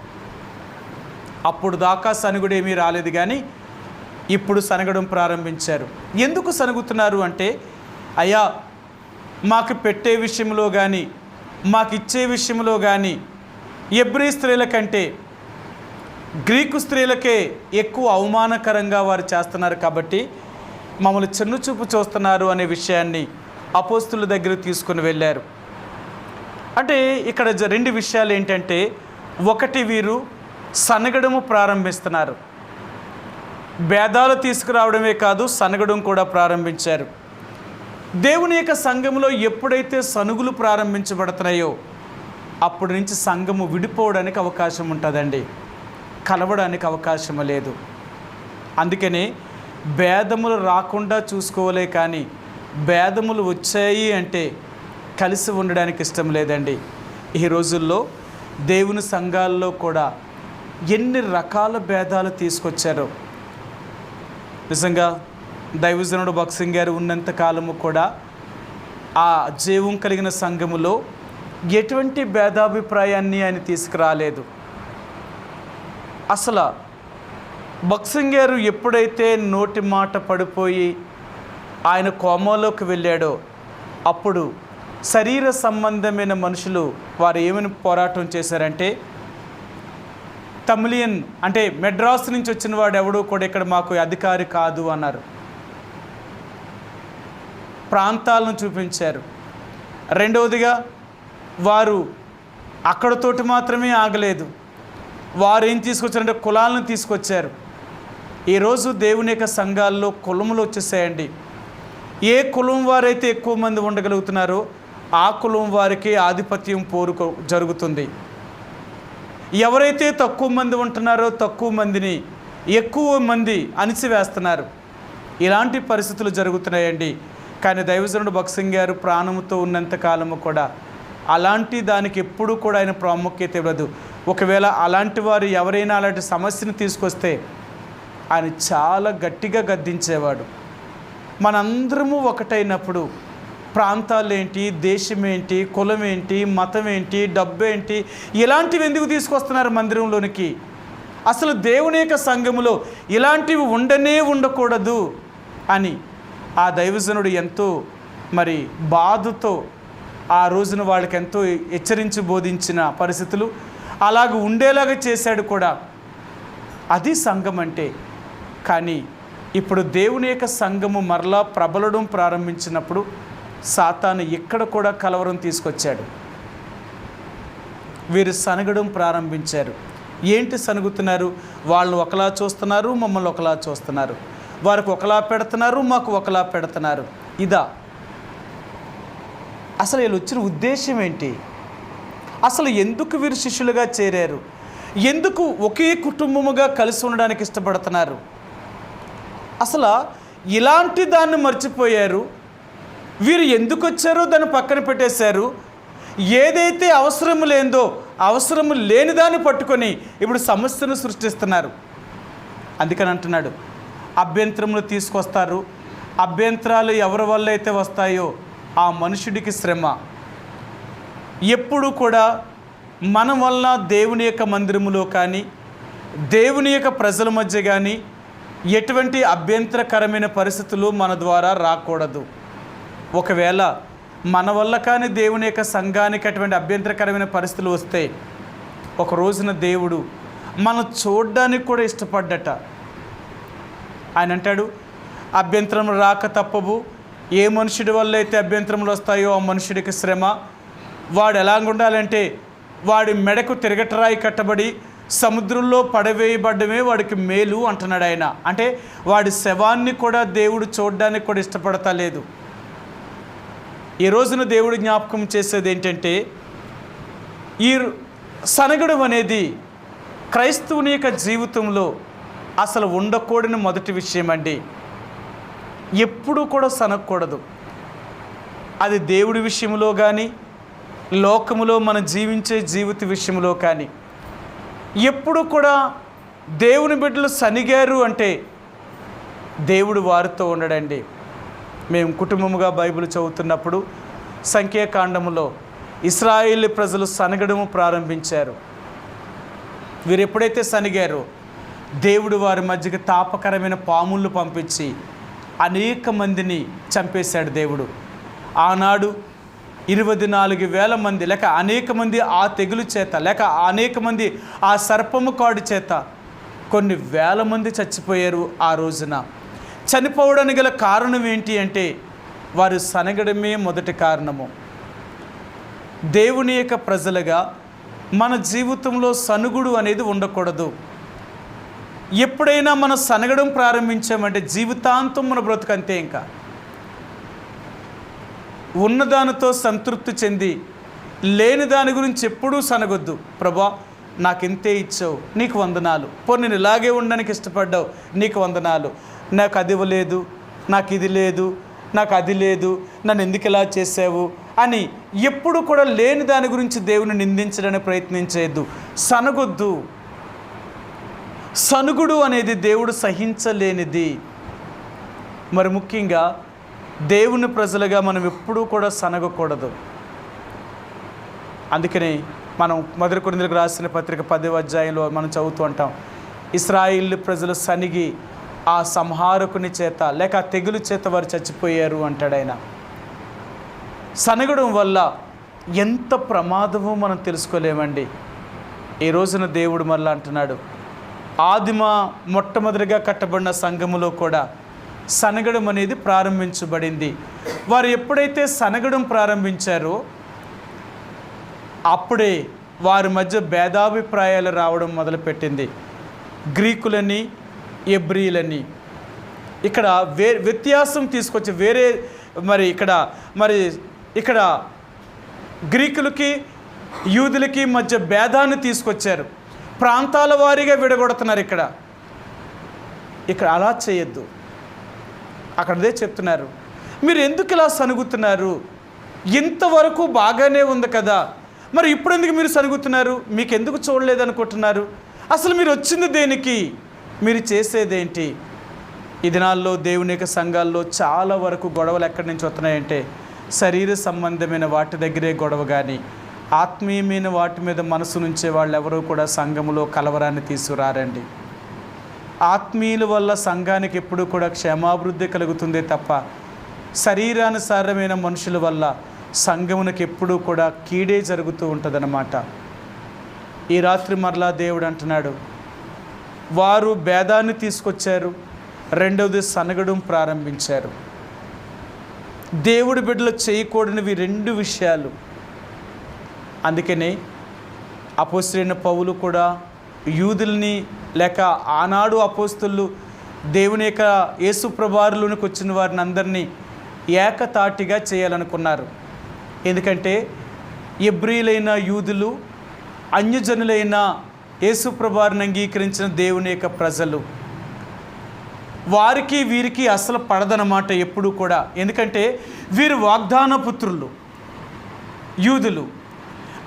అప్పుడు దాకా సనుగుడేమీ రాలేదు, కానీ ఇప్పుడు సనగడం ప్రారంభించారు. ఎందుకు సనుగుతున్నారు అంటే, అయ్యా మాకు పెట్టే విషయంలో కానీ మాకు ఇచ్చే విషయంలో కానీ ఎబ్రీ స్త్రీల కంటే గ్రీకు స్త్రీలకే ఎక్కువ అవమానకరంగా వారు చేస్తున్నారు, కాబట్టి మమ్మల్ని చిన్నచూపు చూస్తున్నారు అనే విషయాన్ని అపోస్తుల దగ్గర తీసుకుని వెళ్ళారు. అంటే ఇక్కడ రెండు విషయాలు ఏంటంటే, ఒకటి వీరు సనగడము ప్రారంభిస్తున్నారు, భేదాలు తీసుకురావడమే కాదు సనగడం కూడా ప్రారంభించారు. దేవుని యొక్క సంఘంలో ఎప్పుడైతే సనుగులు ప్రారంభించబడుతున్నాయో అప్పటి నుంచి సంఘము విడిపోవడానికి అవకాశం ఉంటుందండి, కలవడానికి అవకాశం లేదు. అందుకనే భేదములు రాకుండా చూసుకోలే, కానీ భేదములు వచ్చాయి అంటే కలిసి ఉండడానికి ఇష్టం లేదండి. ఈ రోజుల్లో దేవుని సంఘాల్లో కూడా ఎన్ని రకాల భేదాలు తీసుకొచ్చారో. నిజంగా దైవజనుడు భక్సింగ్ గారు ఉన్నంత కాలము కూడా ఆ జీవం కలిగిన సంఘములో ఎటువంటి భేదాభిప్రాయాన్ని ఆయన తీసుకురాలేదు. అసలు భక్సింగ్ గారు ఎప్పుడైతే నోటి మాట పడిపోయి ఆయన కోమాలోకి వెళ్ళాడో అప్పుడు శరీర సంబంధమైన మనుషులు వారు ఏమని పోరాటం చేశారంటే, తమిళియన్ అంటే మెడ్రాస్ నుంచి వచ్చిన వాడు ఎవడో కూడా ఇక్కడ మాకు అధికారి కాదు అన్నారు. ప్రాంతాలను చూపించారు. రెండవదిగా వారు అక్కడతోటి మాత్రమే ఆగలేదు, వారు ఏం తీసుకొచ్చారంటే కులాలను తీసుకొచ్చారు. ఈరోజు దేవుని యొక్క సంఘాల్లో కులములు వచ్చేసాయండి. ఏ కులం వారైతే ఎక్కువ మంది ఉండగలుగుతున్నారో ఆ కులం వారికి ఆధిపత్యం పోరు జరుగుతుంది. ఎవరైతే తక్కువ మంది ఉంటున్నారో తక్కువ మందిని ఎక్కువ మంది అణిచివేస్తున్నారు. ఇలాంటి పరిస్థితులు జరుగుతున్నాయండి. కానీ దైవజనుడు భక్సింగ్ గారు ప్రాణంతో ఉన్నంత కాలము కూడా అలాంటి దానికి ఎప్పుడూ కూడా ఆయన ప్రాముఖ్యత ఇవ్వదు. ఒకవేళ అలాంటి వారు ఎవరైనా అలాంటి సమస్యను తీసుకొస్తే ఆయన చాలా గట్టిగా గద్దించేవాడు. మనందరము ఒకటైనప్పుడు ప్రాంతాలు ఏంటి, దేశం ఏంటి, కులం ఏంటి, మతం ఏంటి, డబ్బు ఏంటి, ఇలాంటివి ఎందుకు తీసుకొస్తున్నారు మందిరంలోనికి? అసలు దేవుని యొక్క సంఘములో ఇలాంటివి ఉండకూడదు అని ఆ దైవజనుడు ఎంతో బాధతో ఆ రోజున వాళ్ళకి ఎంతో హెచ్చరించి బోధించిన పరిస్థితులు అలాగ ఉండేలాగా చేశాడు కూడా. అది సంఘం అంటే. కానీ ఇప్పుడు దేవుని యొక్క సంఘము మరలా ప్రబలడం ప్రారంభించినప్పుడు సాతాను ఇక్కడ కూడా కలవరం తీసుకొచ్చాడు. వీరు సనగడం ప్రారంభించారు. ఏంటి సనుగుతున్నారు? వాళ్ళని ఒకలా చూస్తున్నారు, మమ్మల్ని ఒకలా చూస్తున్నారు. వారికి ఒకలా పెడుతున్నారు, మాకు ఒకలా పెడుతున్నారు. ఇదా అసలు వీళ్ళు వచ్చిన ఉద్దేశం ఏంటి? అసలు ఎందుకు వీరు శిష్యులుగా చేరారు? ఎందుకు ఒకే కుటుంబముగా కలిసి ఉండడానికి ఇష్టపడుతున్నారు? అసలు ఇలాంటి దాన్ని మర్చిపోయారు. వీరు ఎందుకు వచ్చారో దాన్ని పక్కన పెట్టేశారు. ఏదైతే అవసరం లేదో అవసరం లేని దాన్ని పట్టుకొని ఇప్పుడు సమస్యను సృష్టిస్తున్నారు. అందుకని అంటున్నాడు, అభ్యంతరములు తీసుకొస్తారు. అభ్యంతరాలు ఎవరి వల్ల అయితే వస్తాయో ఆ మనుషుడికి శ్రమ. ఎప్పుడు కూడా మన వల్ల దేవుని యొక్క మందిరములో కానీ దేవుని యొక్క ప్రజల మధ్య కానీ ఎటువంటి అభ్యంతరకరమైన పరిస్థితులు మన ద్వారా రాకూడదు. ఒకవేళ మన వల్ల కానీ దేవుని యొక్క సంఘానికి అటువంటి అభ్యంతరకరమైన పరిస్థితులు వస్తే ఒక రోజున దేవుడు మనం చూడడానికి కూడా ఇష్టపడ్డట. ఆయన అంటాడు, అభ్యంతరములు రాక తప్పవు. ఏ మనుషుడి వల్ల అయితే అభ్యంతరములు వస్తాయో ఆ మనుషుడికి శ్రమ. వాడు ఎలాగ ఉండాలంటే వాడి మెడకు తిరగటరాయి కట్టబడి సముద్రంలో పడవేయబడ్డమే వాడికి మేలు అంటున్నాడు ఆయన. అంటే వాడి శవాన్ని కూడా దేవుడు చూడడానికి కూడా ఇష్టపడతా లేదు. ఈ రోజున దేవుడు జ్ఞాపకం చేసేది ఏంటంటే, ఈ సనగడం అనేది క్రైస్తవుని యొక్క జీవితంలో అసలు ఉండకూడని మొదటి విషయం అండి. ఎప్పుడూ కూడా సనగకూడదు. అది దేవుడి విషయంలో కానీ, లోకములో మనం జీవించే జీవిత విషయంలో కానీ ఎప్పుడు కూడా దేవుని బిడ్డలు సనిగారు అంటే దేవుడు వారితో ఉండడండి. మేము కుటుంబముగా బైబిల్ చదువుతున్నప్పుడు సంఖ్యాకాండములో ఇశ్రాయేలు ప్రజలు సనగడము ప్రారంభించారు. వీరు ఎప్పుడైతే సనిగారో దేవుడు వారి మధ్యకి తాపకరమైన పాములను పంపించి అనేక మందిని చంపేశాడు దేవుడు. ఆనాడు 24,000 మంది లేక అనేక మంది ఆ తెగులు చేత లేక అనేక మంది ఆ సర్పము కాడు చేత కొన్ని వేల మంది చచ్చిపోయారు. ఆ రోజున చనిపోవడానికి గల కారణం ఏంటి అంటే వారు సనగడమే మొదటి కారణము. దేవుని యొక్క ప్రజలుగా మన జీవితంలో సనుగుడు అనేది ఉండకూడదు. ఎప్పుడైనా మనం సనగడం ప్రారంభించామంటే జీవితాంతం మన బ్రతుకంతే. ఇంకా ఉన్నదానితో సంతృప్తి చెంది లేని దాని గురించి ఎప్పుడూ సనగొద్దు. ప్రభా నాకు ఇంతే ఇచ్చావు, నీకు వందనాలు. పోనీ నేను ఇలాగే ఉండడానికి ఇష్టపడ్డావు, నీకు వందనాలు. నాకు అది ఇవ్వలేదు, నాకు ఇది లేదు, నాకు అది లేదు, నన్ను ఎందుకు ఇలా చేసావు అని ఎప్పుడు కూడా లేని దాని గురించి దేవుని నిందించడానికి ప్రయత్నించేయద్దు. సనగొద్దు. సనుగుడు అనేది దేవుడు సహించలేనిది. మరి ముఖ్యంగా దేవుని ప్రజలుగా మనం ఎప్పుడూ కూడా సనగకూడదు. అందుకని మనం 1 కొరింథీయులకు రాసిన పత్రిక 10వ అధ్యాయంలో మనం చదువుతూ ఉంటాం, ఇశ్రాయేలు ప్రజలు సనిగి ఆ సంహారకుని చేత లేక ఆ తెగులు చేత వారు చచ్చిపోయారు అంటాడు ఆయన. సనగడం వల్ల ఎంత ప్రమాదమో మనం తెలుసుకోలేమండి. ఈ రోజున దేవుడు మళ్ళీ అంటున్నాడు, ఆదిమ మొట్టమొదటిగా కట్టబడిన సంఘములో కూడా సనగడం అనేది ప్రారంభించబడింది. వారు ఎప్పుడైతే సనగడం ప్రారంభించారో అప్పుడే వారి మధ్య భేదాభిప్రాయాలు రావడం మొదలుపెట్టింది. గ్రీకులని ఎబ్రీలని ఇక్కడ వ్యత్యాసం తీసుకొచ్చి ఇక్కడ గ్రీకులకి యూదులకి మధ్య భేదాన్ని తీసుకొచ్చారు. ప్రాంతాల వారీగా విడగొడుతున్నారు. ఇక్కడ అలా చేయొద్దు. అక్కడదే చెప్తున్నారు, మీరు ఎందుకు ఇలా సనుగుతున్నారు? ఇంతవరకు బాగానే ఉంది కదా, మరి ఇప్పుడు ఎందుకు మీరు సనుగుతున్నారు? మీకు ఎందుకు చూడలేదనుకుంటున్నారు? అసలు మీరు వచ్చింది దేనికి? మీరు చేసేదేంటి? ఈ దినాల్లో దేవుని యొక్క సంఘాల్లో చాలా వరకు గొడవలు ఎక్కడి నుంచి వస్తున్నాయంటే శరీర సంబంధమైన వాటి దగ్గరే గొడవ, కానీ ఆత్మీయమైన వాటి మీద మనసు నుంచే వాళ్ళు ఎవరూ కూడా సంఘములో కలవరాన్ని తీసుకురారండి. ఆత్మీయుల వల్ల సంఘానికి ఎప్పుడూ కూడా క్షేమాభివృద్ధి కలుగుతుందే తప్ప శరీరానుసారమైన మనుషుల వల్ల సంఘమునకు ఎప్పుడూ కూడా కీడే జరుగుతూ ఉంటుందన్నమాట. ఈ రాత్రి మరలా దేవుడు అంటున్నాడు, వారు భేదాన్ని తీసుకొచ్చారు, రెండవది సనగడం ప్రారంభించారు. దేవుడి బిడ్డలు చేయకూడనివి 2 విషయాలు. అందుకనే అపోస్తలుడైన పౌలు కూడా యూదుల్ని లేక ఆనాడు అపోస్తలు దేవుని యొక్క యేసుప్రభువులోనికి వచ్చిన వారిని అందరినీ ఏకతాటిగా చేయాలనుకున్నారు. ఎందుకంటే ఎబ్రీలైన యూదులు, అన్యజనులైన యేసుప్రభువుని అంగీకరించిన దేవుని యొక్క ప్రజలు, వారికి వీరికి అసలు పడదనమాట ఎప్పుడు కూడా. ఎందుకంటే వీరు వాగ్దాన పుత్రులు యూదులు,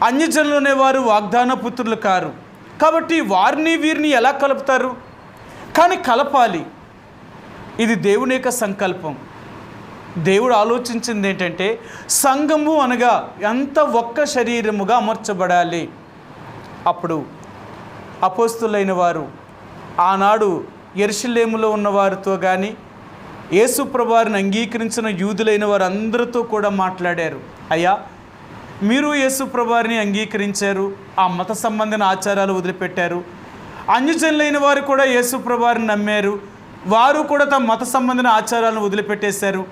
అన్యజనులు అనేవారు వాగ్దాన పుత్రులు కారు. కాబట్టి వారిని వీరిని ఎలా కలుపుతారు? కానీ కలపాలి. ఇది దేవుని యొక్క సంకల్పం. దేవుడు ఆలోచించింది ఏంటంటే సంఘము అనగా ఎంత ఒక్క శరీరముగా అమర్చబడాలి. అప్పుడు అపోస్తులైన వారు ఆనాడు యెరూషలేములో ఉన్నవారితో కానీ యేసుప్రభువుని అంగీకరించిన యూదులైన వారు అందరితో కూడా మాట్లాడారు. అయ్యా, మీరు యేసుప్రభువుని అంగీకరించారు, ఆ మత సంబంధమైన ఆచారాలు వదిలిపెట్టారు. అన్యజనులైన వారు కూడా యేసుప్రభువుని నమ్మారు, వారు కూడా తమ మత సంబంధమైన ఆచారాలను వదిలిపెట్టేశారు.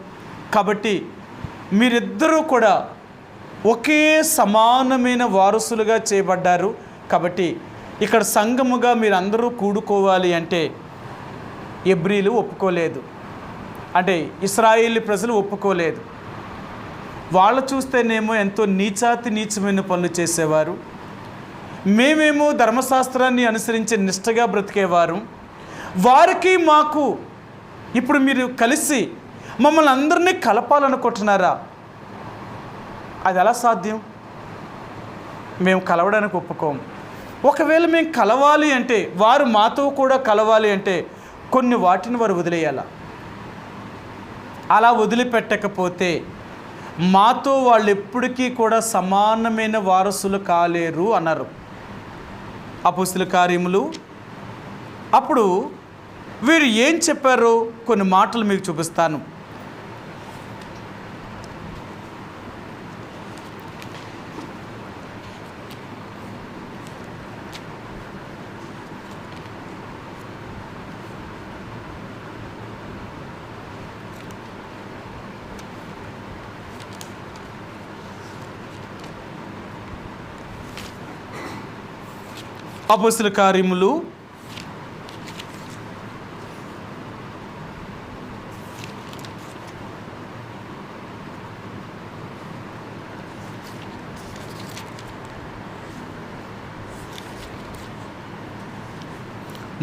కాబట్టి మీరిద్దరూ కూడా ఒకే సమానమైన వారసులుగా చేయబడ్డారు. కాబట్టి ఇక్కడ సంఘముగా మీరందరూ కూడుకోవాలి అంటే ఎబ్రీలు ఒప్పుకోలేదు, అంటే ఇశ్రాయేలు ప్రజలు ఒప్పుకోలేదు. వాళ్ళు చూస్తేనేమో ఎంతో నీచమైన పనులు చేసేవారు, మేమేమో ధర్మశాస్త్రాన్ని అనుసరించి నిష్టగా బ్రతికేవారు. వారికి మాకు ఇప్పుడు మీరు కలిసి మమ్మల్ని అందరినీ కలపాలనుకుంటున్నారా? అది ఎలా సాధ్యం? మేము కలవడానికి ఒప్పుకోము. ఒకవేళ మేము కలవాలి అంటే, వారు మాతో కూడా కలవాలి అంటే కొన్ని వాటిని వారు వదిలేయాల. అలా వదిలిపెట్టకపోతే మాతో వాళ్ళు ఎప్పటికీ కూడా సమానమైన వారసులు కాలేరు అన్నారు అపోస్తలుల కార్యములు. అప్పుడు వీరు ఏం చెప్పారో కొన్ని మాటలు మీకు చూపిస్తాను. అపోస్తలుల కార్యములు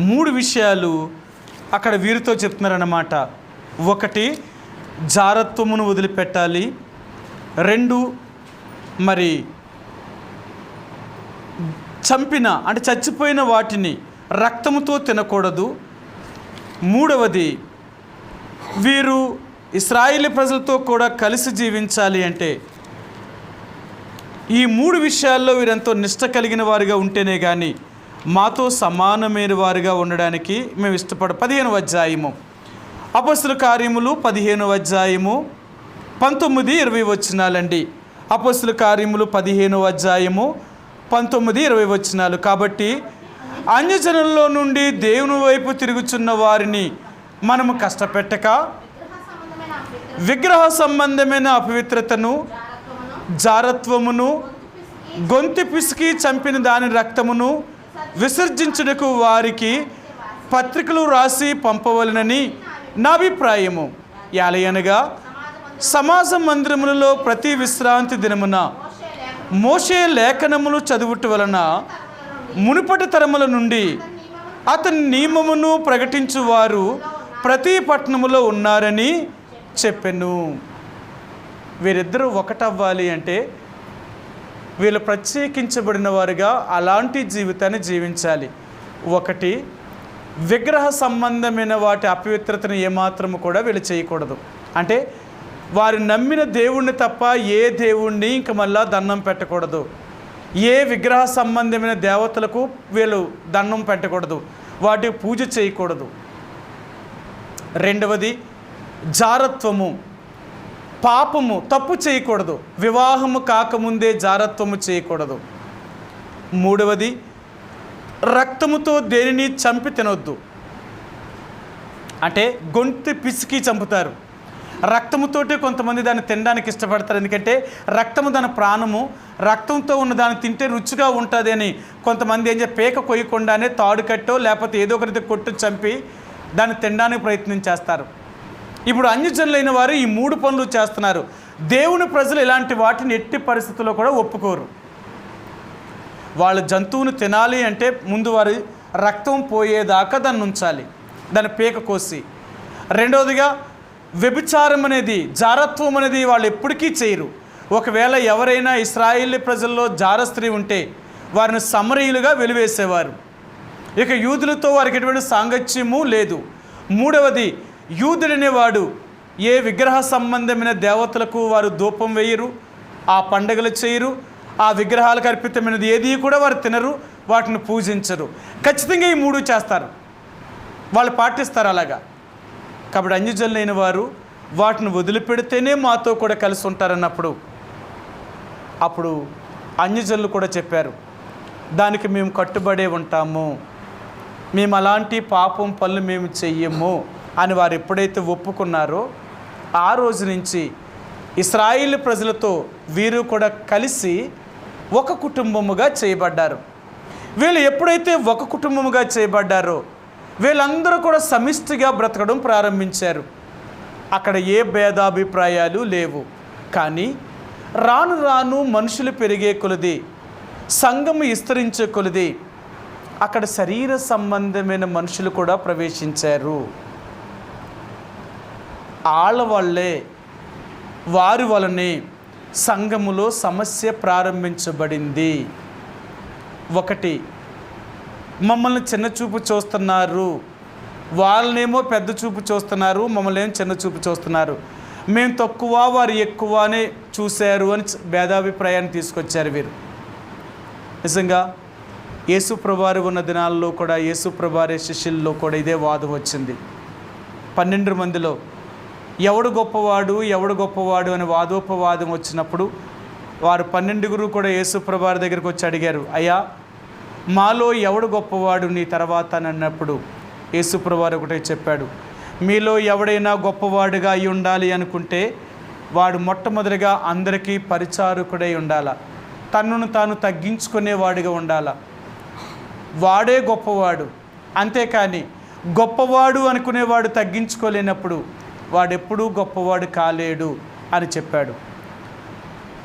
3 విషయాలు అక్కడ వీరితో చెప్తున్నారన్నమాట. 1, జారత్వమును వదిలిపెట్టాలి. 2, మరి చంపిన అంటే చచ్చిపోయిన వాటిని రక్తముతో తినకూడదు. 3వది, వీరు ఇశ్రాయేలు ప్రజలతో కూడా కలిసి జీవించాలి అంటే ఈ 3 విషయాల్లో వీరెంతో నిష్ట కలిగిన వారిగా ఉంటేనే కానీ మాతో సమానమైన వారిగా ఉండడానికి మేము ఇష్టపడ. 15వ అధ్యాయము అపోస్తలుల కార్యములు 15వ అధ్యాయము 19-20 వచనాలండి. అపోస్తలుల కార్యములు 15వ అధ్యాయము 19-20 వచనాలు. కాబట్టి అన్యజనుల్లో నుండి దేవుని వైపు తిరుగుచున్న వారిని మనము కష్టపెట్టక విగ్రహ సంబంధమైన అపవిత్రతను, జారత్వమును, గొంతు పిసికి చంపిన దాని రక్తమును విసర్జించుటకు వారికి పత్రికలు రాసి పంపవలనని నా అభిప్రాయము. యాలయనగా సమాజ మందిరములలో ప్రతి విశ్రాంతి దినమున మోషే లేఖనములు చదువుట వలన మునుపటి తరముల నుండి అతని నియమమును ప్రకటించువారు ప్రతి పట్టణములో ఉన్నారని చెప్పెను. వీరిద్దరూ ఒకటవ్వాలి అంటే వీళ్ళు ప్రత్యేకించబడిన వారుగా అలాంటి జీవితాన్ని జీవించాలి. 1, విగ్రహ సంబంధమైన వాటి అపవిత్రతను ఏమాత్రము కూడా వీళ్ళు చేయకూడదు. అంటే వారు నమ్మిన దేవుణ్ణి తప్ప ఏ దేవుణ్ణి ఇంక మళ్ళా దండం పెట్టకూడదు. ఏ విగ్రహ సంబంధమైన దేవతలకు వీళ్ళు దండం పెట్టకూడదు, వాటికి పూజ చేయకూడదు. 2వది, జారత్వము, పాపము, తప్పు చేయకూడదు. వివాహము కాకముందే జారత్వము చేయకూడదు. 3వది, రక్తముతో దేనిని చంపి తినొద్దు. అంటే గొంతు పిసికి చంపుతారు. రక్తముతోటే కొంతమంది దాన్ని తినడానికి ఇష్టపడతారు. ఎందుకంటే రక్తము దాని ప్రాణము, రక్తంతో ఉన్న దాన్ని తింటే రుచిగా ఉంటుంది అని కొంతమంది ఏం పేక కొయ్యకుండానే తాడు కట్టో లేకపోతే ఏదో ఒకరితో కొట్టు చంపి దాన్ని తినడానికి ప్రయత్నం చేస్తారు. ఇప్పుడు అన్యజనులైన వారు ఈ 3 పనులు చేస్తున్నారు. దేవుని ప్రజలు ఇలాంటి వాటిని ఎట్టి పరిస్థితుల్లో కూడా ఒప్పుకోరు. వాళ్ళ జంతువును తినాలి అంటే ముందు వారి రక్తం పోయేదాకా దాన్ని ఉంచాలి, దాన్ని పీక కోసి. 2వదిగా, వ్యభిచారం అనేది, జారత్వం అనేది వాళ్ళు ఎప్పటికీ చేయరు. ఒకవేళ ఎవరైనా ఇశ్రాయేలు ప్రజల్లో జార స్త్రీ ఉంటే వారిని సమరయులుగా వెలివేసేవారు. ఇక యూదులతో వారికి ఎటువంటి సాంగత్యము లేదు. 3వది, యూదుడనేవాడు ఏ విగ్రహ సంబంధమైన దేవతలకు వారు ధూపం వేయరు, ఆ పండుగలు చేయరు, ఆ విగ్రహాలకు అర్పితమైనది ఏది కూడా వారు తినరు, వాటిని పూజించరు. ఖచ్చితంగా ఈ 3 చేస్తారు, వాళ్ళు పాటిస్తారు అలాగా. కాబట్టి అన్యజనులైన వారు వాటిని వదిలిపెడితేనే మాతో కూడా కలిసి ఉంటారన్నప్పుడు అప్పుడు అన్యజనులు కూడా చెప్పారు, దానికి మేము కట్టుబడే ఉంటాము, మేము అలాంటి పాపం పనులు మేము చెయ్యము అని వారు ఎప్పుడైతే ఒప్పుకున్నారో ఆ రోజు నుంచి ఇశ్రాయేలు ప్రజలతో వీరు కూడా కలిసి ఒక కుటుంబముగా చేయబడ్డారు. వీళ్ళు ఎప్పుడైతే ఒక కుటుంబముగా చేయబడ్డారో వీళ్ళందరూ కూడా సమిష్టిగా బ్రతకడం ప్రారంభించారు. అక్కడ ఏ భేదాభిప్రాయాలు లేవు. కానీ రాను రాను మనుషులు పెరిగే కొలది, సంఘము విస్తరించే కొలది అక్కడ శరీర సంబంధమైన మనుషులు కూడా ప్రవేశించారు. వారి వలనే సంఘములో సమస్య ప్రారంభించబడింది. ఒకటి, మమ్మల్ని చిన్న చూపు చూస్తున్నారు, వాళ్ళనేమో పెద్ద చూపు చూస్తున్నారు, మమ్మల్ని ఏమో చిన్న చూపు చూస్తున్నారు, మేము తక్కువ వారు ఎక్కువ అని చూశారు అని భేదాభిప్రాయాన్ని తీసుకొచ్చారు వీరు. నిజంగా యేసుప్రభువారు ఉన్న దినాల్లో కూడా యేసుప్రభువారి శిష్యుల్లో కూడా ఇదే వాదం వచ్చింది. 12 మందిలో ఎవడు గొప్పవాడు అని వాదోపవాదం వచ్చినప్పుడు వారు 12 కూడా యేసుప్రభువారి దగ్గరికి వచ్చి అడిగారు, అయ్యా మాలో ఎవడు గొప్పవాడు నీ తర్వాత అని అన్నప్పుడు యేసుప్రభువారు ఒకటే చెప్పాడు, మీలో ఎవడైనా గొప్పవాడుగా అయి ఉండాలి అనుకుంటే వాడు మొట్టమొదటిగా అందరికీ పరిచారకుడై ఉండాల, తనను తాను తగ్గించుకునేవాడిగా ఉండాల, వాడే గొప్పవాడు. అంతేకాని గొప్పవాడు అనుకునేవాడు తగ్గించుకోలేనప్పుడు వాడెప్పుడూ గొప్పవాడు కాలేడు అని చెప్పాడు.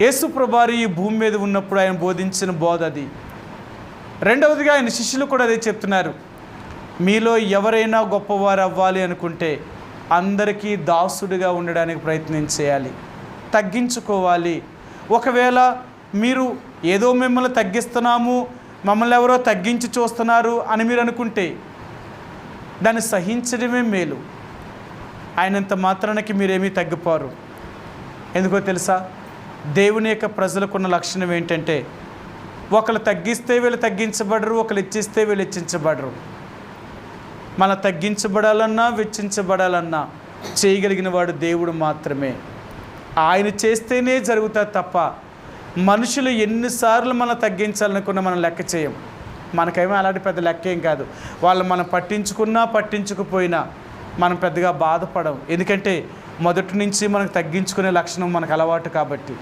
యేసుప్రభువారు ఈ భూమి మీద ఉన్నప్పుడు ఆయన బోధించిన బోధ అది. రెండవదిగా ఆయన శిష్యులు కూడా అదే చెప్తున్నారు, మీలో ఎవరైనా గొప్పవారు అవ్వాలి అనుకుంటే అందరికీ దాసుడిగా ఉండడానికి ప్రయత్నం చేయాలి, తగ్గించుకోవాలి. ఒకవేళ మీరు ఏదో మిమ్మల్ని తగ్గిస్తున్నాము, మమ్మల్ని ఎవరో తగ్గించి చూస్తున్నారు అని మీరు అనుకుంటే దాన్ని సహించడమే మేలు. ఆయనంత మాత్రానికి మీరేమీ తగ్గిపోరు. ఎందుకో తెలుసా, దేవుని యొక్క ప్రజలకున్న లక్షణం ఏంటంటే ఒకళ్ళు తగ్గిస్తే వీళ్ళు తగ్గించబడరు, ఒకళ్ళు హెచ్చిస్తే వీళ్ళు హెచ్చించబడరు. మన తగ్గించబడాలన్నా వెచ్చించబడాలన్నా చేయగలిగిన వాడు దేవుడు మాత్రమే. ఆయన చేస్తేనే జరుగుతుంది తప్ప మనుషులు ఎన్నిసార్లు మనం తగ్గించాలనుకున్నా మనం లెక్క చేయం. మనకేమో అలాంటి పెద్ద లెక్క ఏం కాదు. వాళ్ళు మనం పట్టించుకున్నా పట్టించుకుపోయినా మనం పెద్దగా బాధపడం. ఎందుకంటే మొదటి నుంచి మనకు తగ్గించుకునే లక్షణం మనకు అలవాటు కాబట్టి.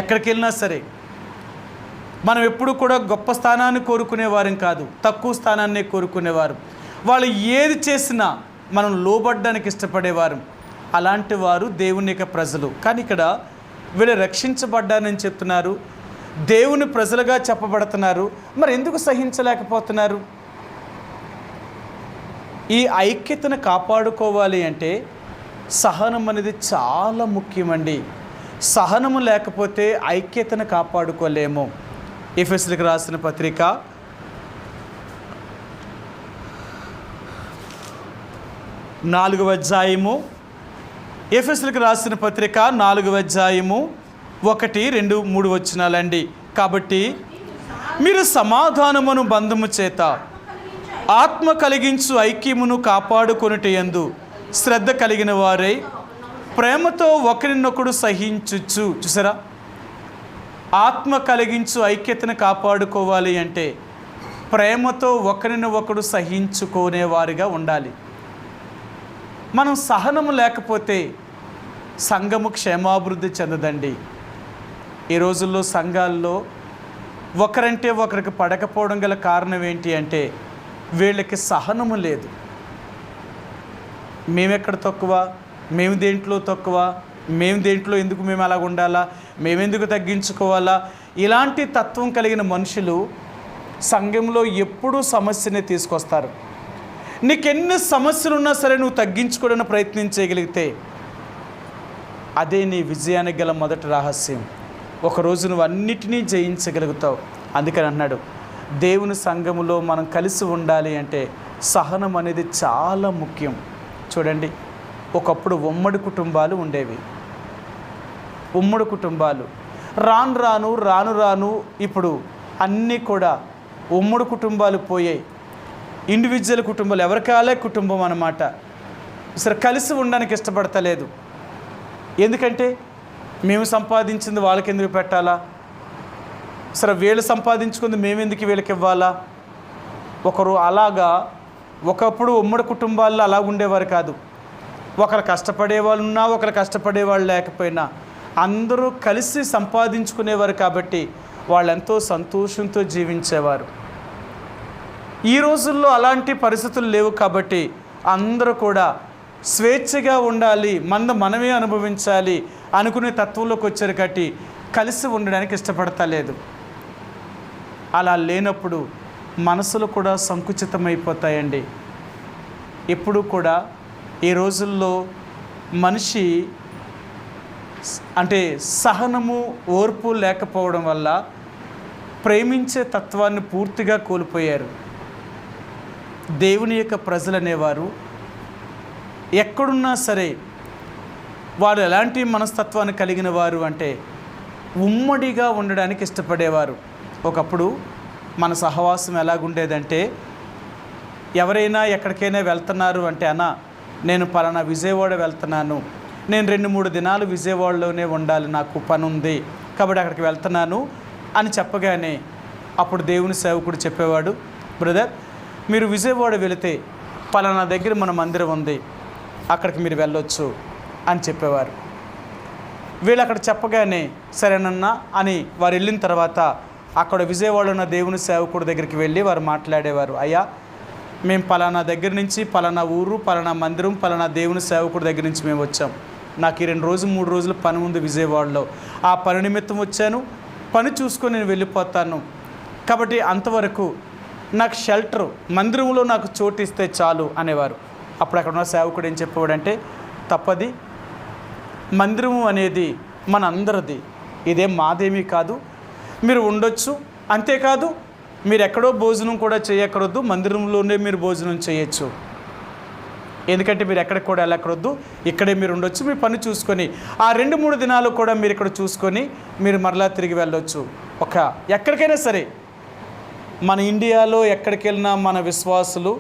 ఎక్కడికి వెళ్ళినా సరే మనం ఎప్పుడు కూడా గొప్ప స్థానాన్ని కోరుకునేవారం కాదు, తక్కువ స్థానాన్నే కోరుకునేవారు. వాళ్ళు ఏది చేసినా మనం లోబడ్డానికి ఇష్టపడేవారు. అలాంటి వారు దేవుని యొక్క ప్రజలు. కానీ ఇక్కడ వీళ్ళు రక్షించబడ్డానని చెప్తున్నారు, దేవుని ప్రజలుగా చెప్పబడుతున్నారు. మరి ఎందుకు సహించలేకపోతున్నారు? ఈ ఐక్యతను కాపాడుకోవాలి అంటే సహనం అనేది చాలా ముఖ్యమండి. సహనము లేకపోతే ఐక్యతను కాపాడుకోలేము. ఎఫెసీయులకు రాసిన పత్రిక 4వ అధ్యాయము, ఎఫెసీయులకు రాసిన పత్రిక 4వ అధ్యాయము 1, 2, 3 వచనాలండి. కాబట్టి మీరు సమాధానమును బంధము చేత ఆత్మ కలిగించు ఐక్యమును కాపాడుకొనుట యందు శ్రద్ధ కలిగిన వారై ప్రేమతో ఒకరినొకడు సహించుచు. చూసారా, ఆత్మ కలిగించు ఐక్యతను కాపాడుకోవాలి అంటే ప్రేమతో ఒకరినొకడు సహించుకునేవారిగా ఉండాలి. మనం సహనము లేకపోతే సంఘము క్షేమాభివృద్ధి చెందదండి. ఈ రోజుల్లో సంఘాల్లో ఒకరంటే ఒకరికి పడకపోవడం గల కారణం ఏంటి అంటే వీళ్ళకి సహనము లేదు. మేమెక్కడ తక్కువ, మేము దేంట్లో తక్కువ, మేము దేంట్లో ఎందుకు మేము అలాగ ఉండాలా, మేమెందుకు తగ్గించుకోవాలా, ఇలాంటి తత్వం కలిగిన మనుషులు సంఘంలో ఎప్పుడూ సమస్యనే తీసుకొస్తారు. నీకెన్ని సమస్యలు ఉన్నా సరే నువ్వు తగ్గించుకోవడానికి ప్రయత్నం చేయగలిగితే అదే నీ విజయానికి గల మొదటి రహస్యం. ఒకరోజు నువ్వు అన్నిటినీ జయించగలుగుతావు. అందుకని అన్నాడు, దేవుని సంఘములో మనం కలిసి ఉండాలి అంటే సహనం అనేది చాలా ముఖ్యం. చూడండి, ఒకప్పుడు ఉమ్మడి కుటుంబాలు ఉండేవి. ఉమ్మడి కుటుంబాలు రాను రాను ఇప్పుడు అన్నీ కూడా ఉమ్మడి కుటుంబాలు పోయాయి. ఇండివిజువల్ కుటుంబాలు, ఎవరికాలే కుటుంబం అన్నమాట. సరే, కలిసి ఉండడానికి ఇష్టపడతలేదు. ఎందుకంటే మేము సంపాదించింది వాళ్ళకి ఎందుకు పెట్టాలా, సరే వీళ్ళు సంపాదించుకుంది మేమెందుకు వీళ్ళకి ఇవ్వాలా. ఒకరు అలాగా, ఒకప్పుడు ఉమ్మడి కుటుంబాల్లో అలా ఉండేవారు కాదు. ఒకరు కష్టపడే వాళ్ళు ఉన్నా, ఒకరు కష్టపడే వాళ్ళు లేకపోయినా అందరూ కలిసి సంపాదించుకునేవారు. కాబట్టి వాళ్ళు ఎంతో సంతోషంతో జీవించేవారు. ఈ రోజుల్లో అలాంటి పరిస్థితులు లేవు. కాబట్టి అందరూ కూడా స్వేచ్ఛగా ఉండాలి, మనమే అనుభవించాలి అనుకునే తత్వంలోకి వచ్చారు. కాబట్టి కలిసి ఉండడానికి ఇష్టపడతలేదు. అలా లేనప్పుడు మనసులు కూడా సంకుచితమైపోతాయండి. ఎప్పుడు కూడా ఈ రోజుల్లో మనిషి అంటే సహనము, ఓర్పు లేకపోవడం వల్ల ప్రేమించే తత్వాన్ని పూర్తిగా కోల్పోయారు. దేవుని యొక్క ప్రజలు అనేవారు ఎక్కడున్నా సరే వారు ఎలాంటి మనస్తత్వాన్ని కలిగిన వారు అంటే ఉమ్మడిగా ఉండడానికి ఇష్టపడేవారు. ఒకప్పుడు మన సహవాసం ఎలాగుండేదంటే, ఎవరైనా ఎక్కడికైనా వెళ్తున్నారు అంటే, అన్న నేను పలానా విజయవాడ వెళ్తున్నాను, నేను 2-3 దినాలు విజయవాడలోనే ఉండాలి, నాకు పని ఉంది కాబట్టి అక్కడికి వెళ్తున్నాను అని చెప్పగానే అప్పుడు దేవుని సేవకుడు చెప్పేవాడు, బ్రదర్ మీరు విజయవాడ వెళితే పలానా దగ్గర మన మందిరం ఉంది, అక్కడికి మీరు వెళ్ళొచ్చు అని చెప్పేవారు. వీళ్ళు అక్కడ చెప్పగానే సరేనన్నా అని వారు వెళ్ళిన తర్వాత అక్కడ విజయవాడలో ఉన్న దేవుని సేవకుడి దగ్గరికి వెళ్ళి వారు మాట్లాడేవారు, అయ్యా మేము పలానా దగ్గర నుంచి పలానా ఊరు, పలానా మందిరం, పలానా దేవుని సేవకుడి దగ్గర నుంచి మేము వచ్చాం, నాకు ఈ 2 రోజులు 3 రోజులు పని ఉంది విజయవాడలో, ఆ పని నిమిత్తం వచ్చాను, పని చూసుకొని నేను వెళ్ళిపోతాను, కాబట్టి అంతవరకు నాకు షెల్టర్, మందిరంలో నాకు చోటు ఇస్తే చాలు అనేవారు. అప్పుడు అక్కడ ఉన్న సేవకుడు ఏం చెప్పేవాడంటే, తప్పది, మందిరము అనేది మన అందరిది, ఇదేం మాదేమీ కాదు, మీరు ఉండొచ్చు, అంతేకాదు మీరు ఎక్కడో భోజనం కూడా చేయక్కరొద్దు, మందిరంలోనే మీరు భోజనం చేయొచ్చు, ఎందుకంటే మీరు ఎక్కడికి కూడా వెళ్ళక్కరొద్దు, ఇక్కడే మీరు ఉండొచ్చు, మీ పని చూసుకొని ఆ 2-3 దినాలు కూడా మీరు ఇక్కడ చూసుకొని మీరు మరలా తిరిగి వెళ్ళొచ్చు. ఎక్కడికైనా సరే మన ఇండియాలో ఎక్కడికి వెళ్ళినా మన విశ్వాసులు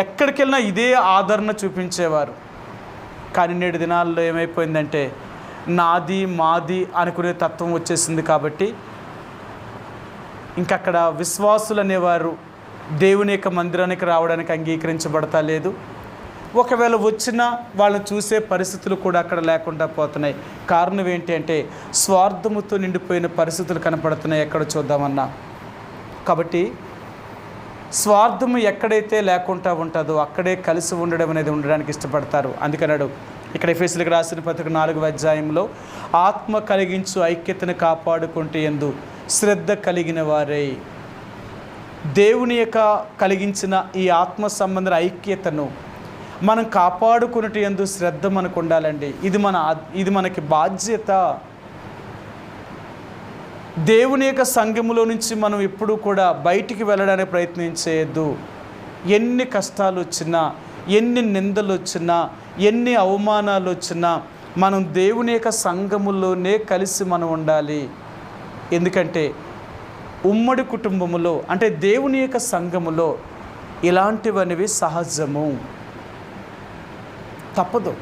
ఎక్కడికి వెళ్ళినా ఇదే ఆదరణ చూపించేవారు. కానీ నేటి దినాల్లో ఏమైపోయిందంటే నాది మాది అనుకునే తత్వం వచ్చేసింది. కాబట్టి ఇంకక్కడ విశ్వాసులు అనేవారు దేవుని యొక్క మందిరానికి రావడానికి అంగీకరించబడతా లేదు. ఒకవేళ వచ్చినా వాళ్ళని చూసే పరిస్థితులు కూడా అక్కడ లేకుండా పోతున్నాయి. కారణం ఏంటి అంటే స్వార్థముతో నిండిపోయిన పరిస్థితులు కనపడుతున్నాయి ఎక్కడ చూద్దామన్నా. కాబట్టి స్వార్థము ఎక్కడైతే లేకుండా ఉంటుందో అక్కడే కలిసి ఉండడం అనేది ఉండడానికి ఇష్టపడతారు. అందుకన్నాడు ఇక్కడ ఎఫెసీయులకు రాసిన పత్రిక 4వ అధ్యాయంలో, ఆత్మ కలిగించు ఐక్యతను కాపాడుకుంటే యందు శ్రద్ధ కలిగిన వారై. దేవుని యొక్క కలిగించిన ఈ ఆత్మ సంబంధ ఐక్యతను మనం కాపాడుకున్నట్టు యందు శ్రద్ధ మనకు ఉండాలండి. ఇది మనకి బాధ్యత. దేవుని యొక్క సంఘములో నుంచి మనం ఎప్పుడూ కూడా బయటికి వెళ్ళడానికి ప్రయత్నించేయద్దు. ఎన్ని కష్టాలు వచ్చినా, ఎన్ని నిందలు వచ్చినా, ఎన్ని అవమానాలు వచ్చినా మనం దేవుని యొక్క సంఘములోనే కలిసి మనం ఉండాలి. ఎందుకంటే ఉమ్మడి కుటుంబములో అంటే దేవుని యొక్క సంఘములో ఇలాంటివనేవి సహజము, తప్పదు.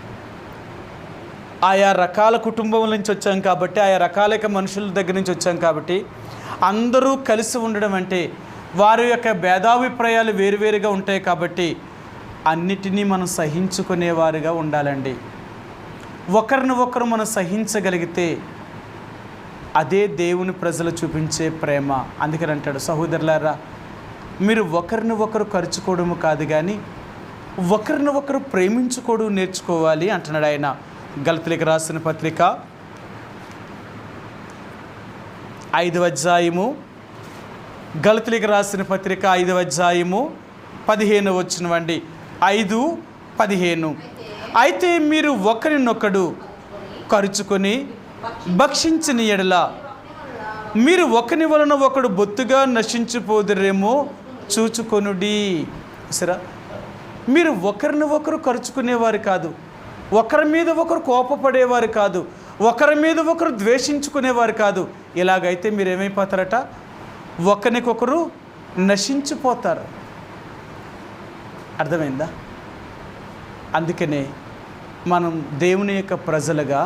ఆయా రకాల కుటుంబం నుంచి వచ్చాం కాబట్టి, ఆయా రకాల మనుషుల దగ్గర నుంచి వచ్చాం కాబట్టి అందరూ కలిసి ఉండడం అంటే వారి యొక్క భేదాభిప్రాయాలు వేరువేరుగా ఉంటాయి. కాబట్టి అన్నిటినీ మనం సహించుకునేవారుగా ఉండాలండి. ఒకరిని ఒకరు మనం సహించగలిగితే అదే దేవుని ప్రజలు చూపించే ప్రేమ. అందుకని అంటాడు, సహోదరులారా మీరు ఒకరిని ఒకరు ఖర్చుకోవడము కాదు కానీ ఒకరిని ఒకరు ప్రేమించుకోవడం నేర్చుకోవాలి అంటున్నాడు ఆయన. గలతీయులకు రాసిన పత్రిక 5వ అధ్యాయము, గలతీయులకు రాసిన పత్రిక 5వ అధ్యాయము 15వ వచనమండి. 5:15 అయితే మీరు ఒకరినొకడు కరుచుకొని భక్షించిన ఎడల మీరు ఒకని వలన ఒకడు బొత్తుగా నశించిపోదురేమో చూచుకొనుడి. సరే, మీరు ఒకరిని ఒకరు ఖర్చుకునేవారు కాదు, ఒకరి మీద ఒకరు కోపపడేవారు కాదు, ఒకరి మీద ఒకరు ద్వేషించుకునేవారు కాదు. ఇలాగైతే మీరు ఏమైపోతారట, ఒకరికొకరు నశించిపోతారు. అర్థమైందా? అందుకనే మనం దేవుని యొక్క ప్రజలుగా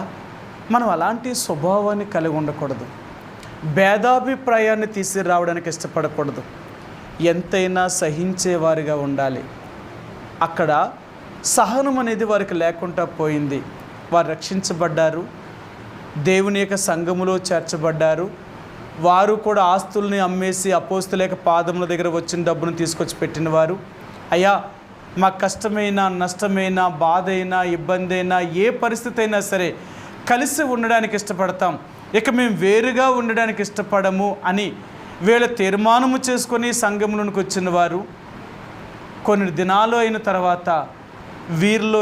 మనం అలాంటి స్వభావాన్ని కలిగి ఉండకూడదు. భేదాభిప్రాయాన్ని తీసుకురావడానికి ఇష్టపడకూడదు. ఎంతైనా సహించేవారిగా ఉండాలి. అక్కడ సహనం అనేది వారికి లేకుండా పోయింది. వారు రక్షించబడ్డారు, దేవుని యొక్క సంఘములో చేర్చబడ్డారు. వారు కూడా ఆస్తుల్ని అమ్మేసి అపోస్తుల యొక్క పాదముల దగ్గర వచ్చిన డబ్బును తీసుకొచ్చి పెట్టినవారు. అయ్యా మాకు కష్టమైనా, నష్టమైనా, బాధ అయినా, ఇబ్బంది అయినా, ఏ పరిస్థితి అయినా సరే కలిసి ఉండడానికి ఇష్టపడతాం, ఇక మేము వేరుగా ఉండడానికి ఇష్టపడము అని వీళ్ళ తీర్మానము చేసుకొని సంఘంలోనికి వచ్చిన వారు కొన్ని దినాలు అయిన తర్వాత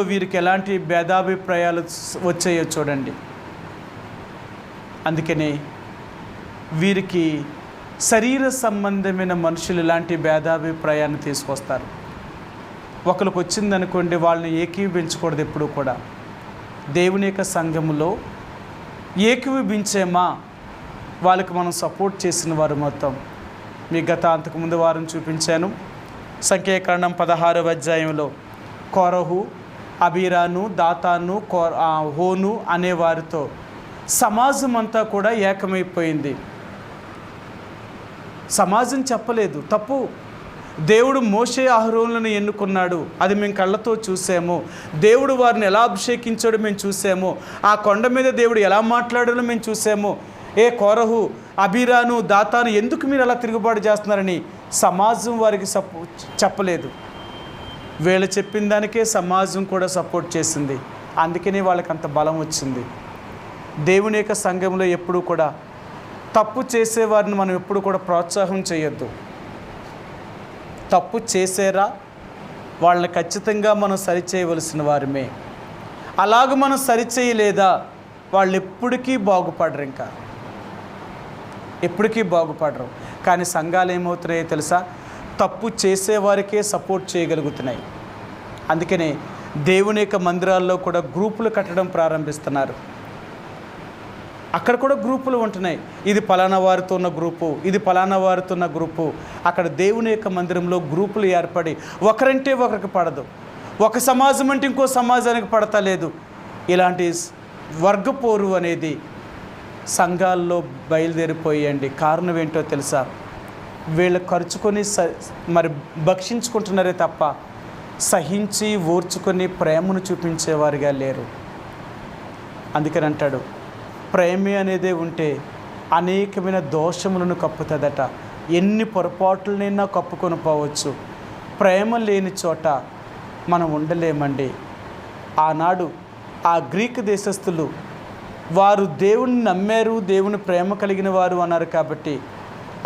వీరికి ఎలాంటి భేదాభిప్రాయాలు వచ్చాయో చూడండి. అందుకనే వీరికి శరీర సంబంధమైన మనుషులు ఇలాంటి భేదాభిప్రాయాన్ని తీసుకొస్తారు. ఒకరికి వచ్చిందనుకోండి, వాళ్ళని ఏకీభవించకూడదు. ఎప్పుడు కూడా దేవుని యొక్క సంఘములో ఏకీభవించేమా వాళ్ళకి మనం సపోర్ట్ చేసిన వారు మొత్తం. మీ అంతకుముందు వారం చూపించాను. సంఖ్యాకాండం 16వ అధ్యాయంలో కోరహు, అబీరాను, దాతాను, హోను అనే వారితో సమాజం అంతా కూడా ఏకమైపోయింది. సమాజం చెప్పలేదు, తప్పు. దేవుడు మోషే అహరోనులను ఎన్నుకున్నాడు, అది మేము కళ్ళతో చూసాము. దేవుడు వారిని ఎలా అభిషేకించాడో మేము చూసాము. ఆ కొండ మీద దేవుడు ఎలా మాట్లాడాడో మేము చూసాము. ఏ కోరహు, అబీరాను, దాతాను ఎందుకు మీరు అలా తిరుగుబాటు చేస్తున్నారని సమాజం వారికి చెప్పలేదు. వీళ్ళు చెప్పిన దానికే సమాజం కూడా సపోర్ట్ చేసింది. అందుకనే వాళ్ళకి అంత బలం వచ్చింది. దేవుని యొక్క సంఘంలో ఎప్పుడు కూడా తప్పు చేసేవారిని మనం ఎప్పుడు కూడా ప్రోత్సాహం చేయొద్దు. తప్పు చేసేరా వాళ్ళని ఖచ్చితంగా మనం సరిచేయవలసిన వారమే. అలాగ మనం సరిచేయలేదా వాళ్ళు ఎప్పటికీ బాగుపడరు, ఇంకా ఎప్పటికీ బాగుపడరు. కానీ సంఘాలు ఏమవుతున్నాయో తెలుసా? తప్పు చేసేవారికే సపోర్ట్ చేయగలుగుతున్నాయి. అందుకనే దేవుని యొక్క మందిరాల్లో కూడా గ్రూపులు కట్టడం ప్రారంభిస్తున్నారు. అక్కడ కూడా గ్రూపులు ఉంటున్నాయి. ఇది పలానా వారితో ఉన్న గ్రూపు, ఇది పలానా వారితో ఉన్న గ్రూపు. అక్కడ దేవుని యొక్క మందిరంలో గ్రూపులు ఏర్పడి ఒకరంటే ఒకరికి పడదు, ఒక సమాజం అంటే ఇంకో సమాజానికి పడతలేదు. ఇలాంటి వర్గపోరు అనేది సంఘాల్లో బయలుదేరిపోయండి. కారణం ఏంటో తెలుసా? వీళ్ళు ఖర్చుకొని మరి భక్షించుకుంటున్నారే తప్ప సహించి ఓర్చుకొని ప్రేమను చూపించేవారుగా లేరు. అందుకని అంటాడు, ప్రేమ అనేదే ఉంటే అనేకమైన దోషములను కప్పుతుందట. ఎన్ని పొరపాట్లనైనా కప్పుకొని పోవచ్చు. ప్రేమ లేని చోట మనం ఉండలేమండి. ఆనాడు ఆ గ్రీకు దేశస్థులు వారు దేవుని నమ్మారు, దేవుని ప్రేమ కలిగిన వారు అన్నారు కాబట్టి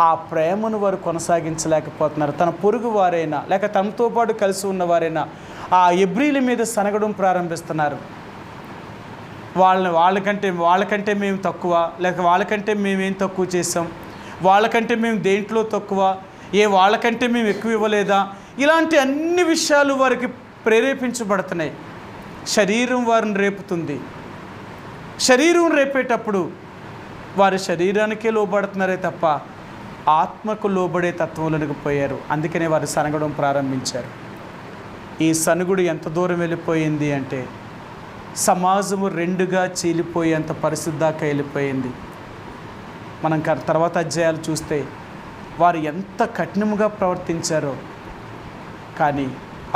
ఆ ప్రేమను వారు కొనసాగించలేకపోతున్నారు. తన పొరుగు వారైనా లేక తనతో పాటు కలిసి ఉన్నవారైనా ఆ ఎబ్రీల మీద సనగడం ప్రారంభిస్తున్నారు. వాళ్ళకంటే మేము తక్కువ, లేక వాళ్ళకంటే మేమేం తక్కువ చేసాం, వాళ్ళకంటే మేము దేంట్లో తక్కువ, వాళ్ళకంటే మేము ఎక్కువ ఇవ్వలేదా, ఇలాంటి అన్ని విషయాలు వారికి ప్రేరేపించబడుతున్నాయి. శరీరం వారిని రేపుతుంది. శరీరం రేపేటప్పుడు వారి శరీరానికే లోబడుతున్నారే తప్ప ఆత్మకు లోబడే తత్వంలోనికి పోయారు. అందుకనే వారు సనగడం ప్రారంభించారు. ఈ సనుగుడు ఎంత దూరం వెళ్ళిపోయింది అంటే సమాజము రెండుగా చీలిపోయేంత పరిస్థితి దాకా వెళ్ళిపోయింది. మనం తర్వాత అధ్యాయాలు చూస్తే వారు ఎంత కఠినముగా ప్రవర్తించారో. కానీ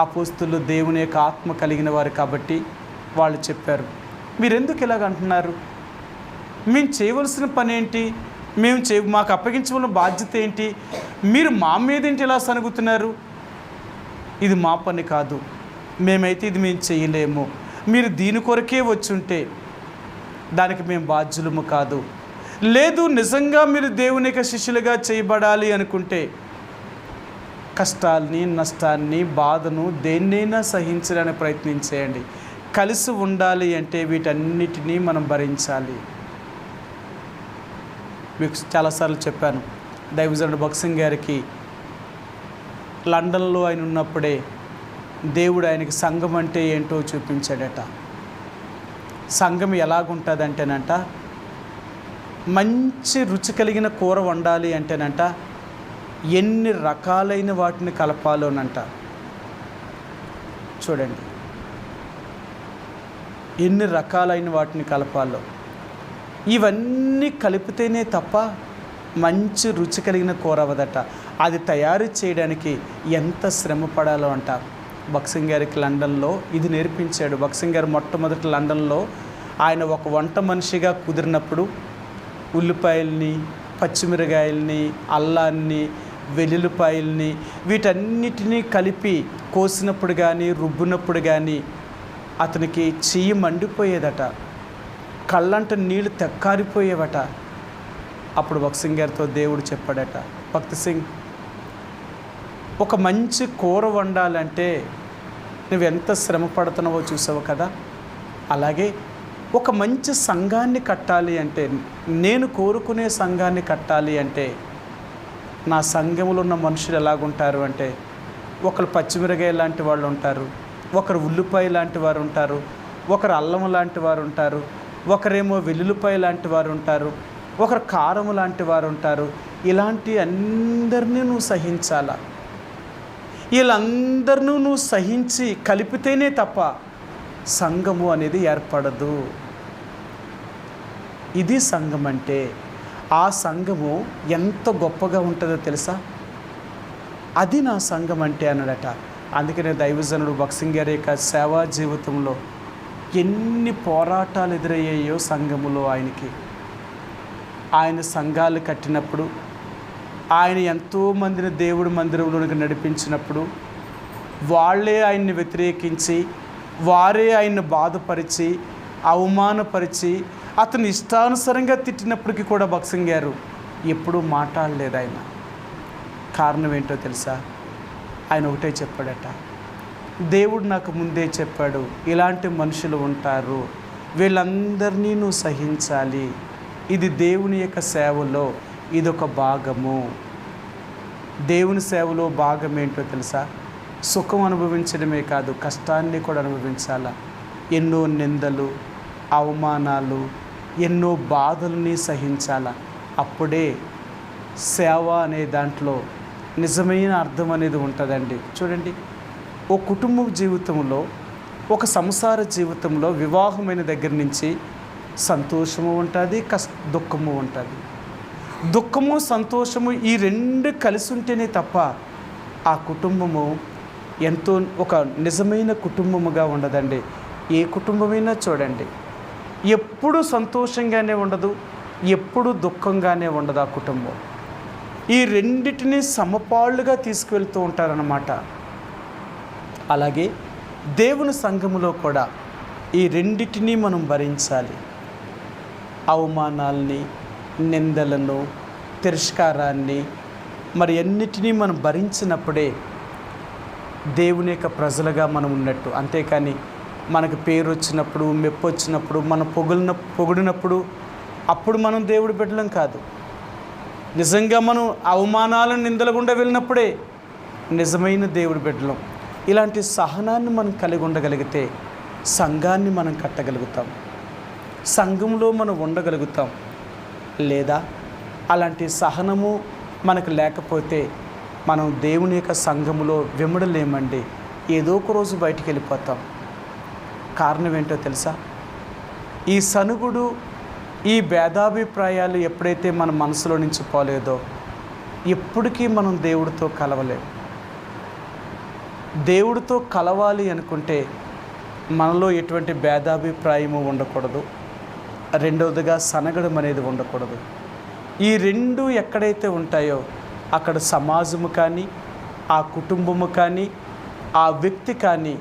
అపోస్తలులు దేవుని యొక్క ఆత్మ కలిగిన వారు కాబట్టి వాళ్ళు చెప్పారు, మీరెందుకు ఇలాగ అంటున్నారు? మేము చేయవలసిన పని ఏంటి? మాకు అప్పగించవలసిన బాధ్యత ఏంటి? మీరు మా మీదేంటి ఇలా సనుగుతున్నారు? ఇది మా పని కాదు, మేమైతే ఇది మేము చేయలేము. మీరు దీని కొరకే వచ్చుంటే దానికి మేము బాధ్యులము కాదు. లేదు, నిజంగా మీరు దేవుని యొక్క శిష్యులుగా చేయబడాలి అనుకుంటే కష్టాల్ని, నష్టాన్ని, బాధను దేన్నైనా సహించడానికి ప్రయత్నించేయండి. కలిసి ఉండాలి అంటే వీటన్నిటినీ మనం భరించాలి. మీకు చాలాసార్లు చెప్పాను, దైవజనుడు భక్సింగ్ గారికి లండన్లో ఆయన ఉన్నప్పుడే దేవుడు ఆయనకి సంఘం అంటే ఏంటో చూపించాడట. సంఘం ఎలాగుంటుందంటేనంట, మంచి రుచి కలిగిన కూర వండాలి అంటేనంట ఎన్ని రకాలైన వాటిని కలపాలోనంట. చూడండి, ఎన్ని రకాలైన వాటిని కలపాలో. ఇవన్నీ కలిపితేనే తప్ప మంచి రుచి కలిగిన కూర అవ్వదట. అది తయారు చేయడానికి ఎంత శ్రమ పడాలో అంట. భక్సింగ్ గారికి లండన్లో ఇది నేర్పించాడు. భక్సింగ్ గారు మొట్టమొదటి లండన్లో ఆయన ఒక వంట మనిషిగా కుదిరినప్పుడు ఉల్లిపాయల్ని, పచ్చిమిరకాయల్ని, అల్లాన్ని, వెల్లుల్లిపాయల్ని వీటన్నిటినీ కలిపి కోసినప్పుడు కానీ రుబ్బినప్పుడు కానీ అతనికి చెయ్యి మండిపోయేదట, కళ్ళంట నీళ్ళు తెక్కారిపోయేవట. అప్పుడు భక్సింగ్ గారితో దేవుడు చెప్పాడట, భక్తి సింగ్, ఒక మంచి కూర వండాలంటే నువ్వెంత శ్రమ పడుతున్నావో చూసావు కదా. అలాగే ఒక మంచి సంఘాన్ని కట్టాలి అంటే, నేను కోరుకునే సంఘాన్ని కట్టాలి అంటే, నా సంఘంలో ఉన్న మనుషులు ఎలాగుంటారు అంటే, ఒకరు పచ్చిమిరకాయ లాంటి వాళ్ళు ఉంటారు, ఒకరు ఉల్లిపాయ లాంటి వారు ఉంటారు, ఒకరు అల్లం లాంటి వారు ఉంటారు, ఒకరేమో వెల్లుల్లిపాయ లాంటి వారు ఉంటారు, ఒకరు కారము లాంటి వారు ఉంటారు. ఇలాంటి అందరినీ నువ్వు సహించాలా. వీళ్ళందరినూ నువ్వు సహించి కలిపితేనే తప్ప సంఘము అనేది ఏర్పడదు. ఇది సంఘం అంటే. ఆ సంఘము ఎంత గొప్పగా ఉంటుందో తెలుసా. అది నా సంఘం అంటే అన్నాడట. అందుకనే దైవజనుడు భక్సింగ్ గారి యొక్క సేవా జీవితంలో ఎన్ని పోరాటాలు ఎదురయ్యాయో సంఘములో ఆయనకి. ఆయన సంఘాలు కట్టినప్పుడు, ఆయన ఎంతోమందిని దేవుడి మందిరంలోనికి నడిపించినప్పుడు, వాళ్ళే ఆయన్ని వ్యతిరేకించి, వారే ఆయన్ని బాధపరిచి, అవమానపరిచి, అతను ఇష్టానుసారంగా తిట్టినప్పటికీ కూడా భక్సింగ్ గారు ఎప్పుడూ మాట్లాడలేదు. ఆయన కారణం ఏంటో తెలుసా. ఆయన ఒకటే చెప్పాడట, దేవుడు నాకు ముందే చెప్పాడు, ఇలాంటి మనుషులు ఉంటారు, వీళ్ళందరినీ నువ్వు సహించాలి. ఇది దేవుని యొక్క సేవలో ఇదొక భాగము. దేవుని సేవలో భాగం ఏంటో తెలుసా. సుఖం అనుభవించడమే కాదు, కష్టాన్ని కూడా అనుభవించాలా. ఎన్నో నిందలు, అవమానాలు, ఎన్నో బాధల్ని సహించాలా. అప్పుడే సేవ అనే దాంట్లో నిజమైన అర్థం అనేది ఉంటుందండి. చూడండి, ఓ కుటుంబ జీవితంలో, ఒక సంసార జీవితంలో వివాహమైన దగ్గర నుంచి సంతోషము ఉంటుంది, దుఃఖము ఉంటుంది. దుఃఖము సంతోషము ఈ రెండు కలిసి ఉంటేనే తప్ప ఆ కుటుంబము ఎంతో ఒక నిజమైన కుటుంబముగా ఉండదండి. ఏ కుటుంబమైనా చూడండి, ఎప్పుడు సంతోషంగానే ఉండదు, ఎప్పుడు దుఃఖంగానే ఉండదు ఆ కుటుంబం. ఈ రెండిటిని సమపాళ్ళుగా తీసుకువెళ్తూ ఉంటారన్నమాట. అలాగే దేవుని సంఘములో కూడా ఈ రెండిటిని మనం భరించాలి. అవమానాల్ని, నిందలను, తిరస్కారాన్ని, మరి అన్నిటినీ మనం భరించినప్పుడే దేవుని యొక్క ప్రజలుగా మనం ఉన్నట్టు. అంతేకాని మనకు పేరు వచ్చినప్పుడు, మెప్పు వచ్చినప్పుడు, మనం పొగిడినప్పుడు అప్పుడు మనం దేవుడి బిడ్డలం కాదు. నిజంగా మనం అవమానాలను, నిందల గుండా వెళ్ళినప్పుడే నిజమైన దేవుడి బిడ్డలం. ఇలాంటి సహనాన్ని మనం కలిగి ఉండగలిగితే సంఘాన్ని మనం కట్టగలుగుతాం, సంఘంలో మనం ఉండగలుగుతాం. లేదా అలాంటి సహనము మనకు లేకపోతే మనం దేవుని యొక్క సంఘములో విమడలేమండి. ఏదో ఒక రోజు బయటికి వెళ్ళిపోతాం. కారణం ఏంటో తెలుసా. ఈ సనుగుడు, ఈ భేదాభిప్రాయాలు ఎప్పుడైతే మన మనసులో నుంచి పోలేదో ఎప్పటికీ మనం దేవుడితో కలవలేం. దేవుడితో కలవాలి అనుకుంటే మనలో ఎటువంటి భేదాభిప్రాయము ఉండకూడదు. రెండవదిగా సనగడం అనేది ఉండకూడదు. ఈ రెండు ఎక్కడైతే ఉంటాయో అక్కడ సమాజము కానీ, ఆ కుటుంబము కానీ, ఆ వ్యక్తి కానీ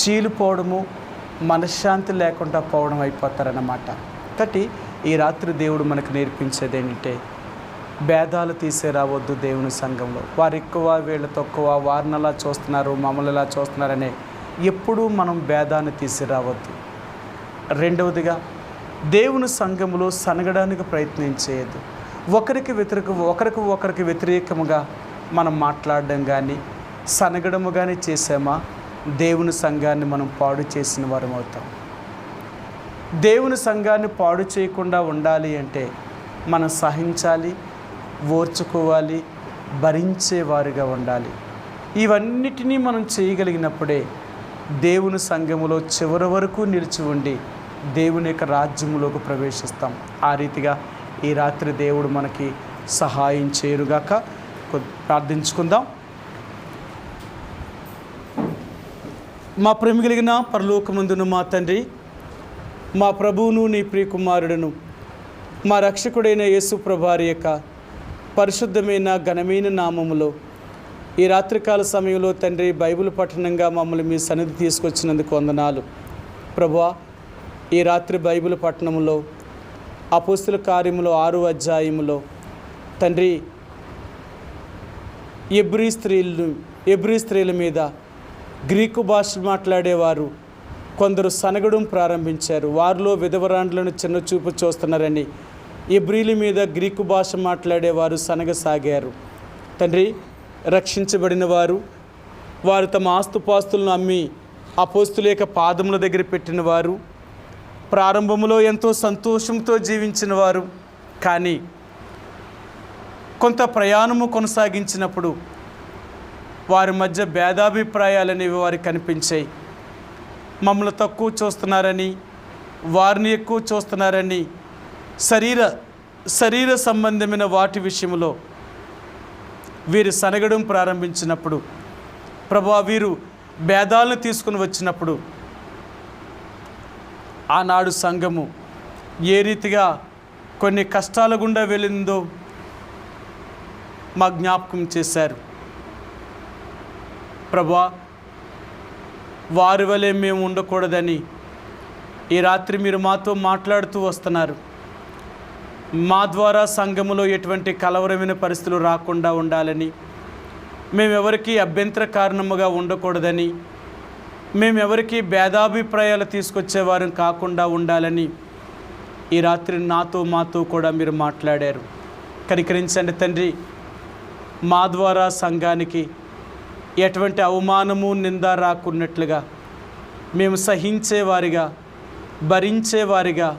చీలిపోవడము, మనశ్శాంతి లేకుండా పోవడం అయిపోతారన్నమాట. కాబట్టి ఈ రాత్రి దేవుడు మనకు నేర్పించేది ఏంటంటే, భేదాలు తీసేరావద్దు దేవుని సంఘంలో. వారు ఎక్కువ, వీళ్ళు తక్కువ, వారిని అలా చూస్తున్నారు, మమ్మల్ని ఎలా చూస్తున్నారనే ఎప్పుడూ మనం భేదాన్ని తీసిరావద్దు. రెండవదిగా దేవుని సంఘములో సనగడానికి ప్రయత్నం చేయొద్దు. ఒకరికి వ్యతిరేకముగా మనం మాట్లాడడం కానీ, సనగడము కానీ చేసామా దేవుని సంఘాన్ని మనం పాడు చేసిన వారం అవుతాం. దేవుని సంఘాన్ని పాడు చేయకుండా ఉండాలి అంటే మనం సహించాలి, ఓర్చుకోవాలి, భరించేవారుగా ఉండాలి. ఇవన్నిటినీ మనం చేయగలిగినప్పుడే దేవుని సంఘములో చివరి వరకు నిలిచి ఉండి దేవుని యొక్క రాజ్యములోకి ప్రవేశిస్తాం. ఆ రీతిగా ఈ రాత్రి దేవుడు మనకి సహాయం చేయరుగాక. ప్రార్థించుకుందాం. మా ప్రేమ కలిగిన పరలోకమందున మా తండ్రి, మా ప్రభువును నీ ప్రియకుమారుడును మా రక్షకుడైన యేసు ప్రభువారి యొక్క పరిశుద్ధమైన ఘనమైన నామములో ఈ రాత్రికాల సమయంలో తండ్రి బైబిల్ పఠనంగా మమ్మల్ని మీ సన్నిధి తీసుకొచ్చినందుకు వందనాలు. ప్రభువా, ఈ రాత్రి బైబిల్ పఠనంలో అపోస్తుల కార్యములో 6వ అధ్యాయములో తండ్రి ఎబ్రీ స్త్రీల మీద గ్రీకు భాష మాట్లాడేవారు కొందరు సనగడం ప్రారంభించారు. వారిలో విధవరాండ్లను చిన్నచూపు చూస్తున్నారని ఎబ్రీల మీద గ్రీకు భాష మాట్లాడేవారు సనగసాగారు. తండ్రి, రక్షించబడిన వారు తమ ఆస్తుపాస్తులను అమ్మి అపోస్తుల యొక్క పాదముల దగ్గర పెట్టిన వారు, ప్రారంభంలో ఎంతో సంతోషంతో జీవించిన వారు, కానీ కొంత ప్రయాణము కొనసాగించినప్పుడు వారి మధ్య భేదాభిప్రాయాలనేవి వారికి కనిపించాయి. మమ్మల్ని తక్కువ చూస్తున్నారని, వారిని ఎక్కువ చూస్తున్నారని, శరీర సంబంధమైన వాటి విషయంలో వీరు సనగడం ప్రారంభించినప్పుడు, ప్రభువా, వీరు భేదాలను తీసుకుని వచ్చినప్పుడు ఆనాడు సంఘము ఏ రీతిగా కొన్ని కష్టాల గుండా వెళ్ళిందో మా జ్ఞాపకం చేశారు. ప్రభువా, వారి వలె మేము ఉండకూడదని ఈ రాత్రి మీరు మాతో మాట్లాడుతూ వస్తున్నారు. మా ద్వారా సంఘములో ఎటువంటి కలవరమైన పరిస్థితులు రాకుండా ఉండాలని, మేమెవరికి అభ్యంతర కారణముగా ఉండకూడదని, మేమెవరికి భేదాభిప్రాయాలు తీసుకొచ్చేవారు కాకుండా ఉండాలని ఈ రాత్రి మాతో కూడా మీరు మాట్లాడారు. కనికరించండి తండ్రి. మా ద్వారా సంఘానికి ఎటువంటి అవమానము, నింద రాకున్నట్లుగా మేము సహించేవారిగా, భరించేవారిగా,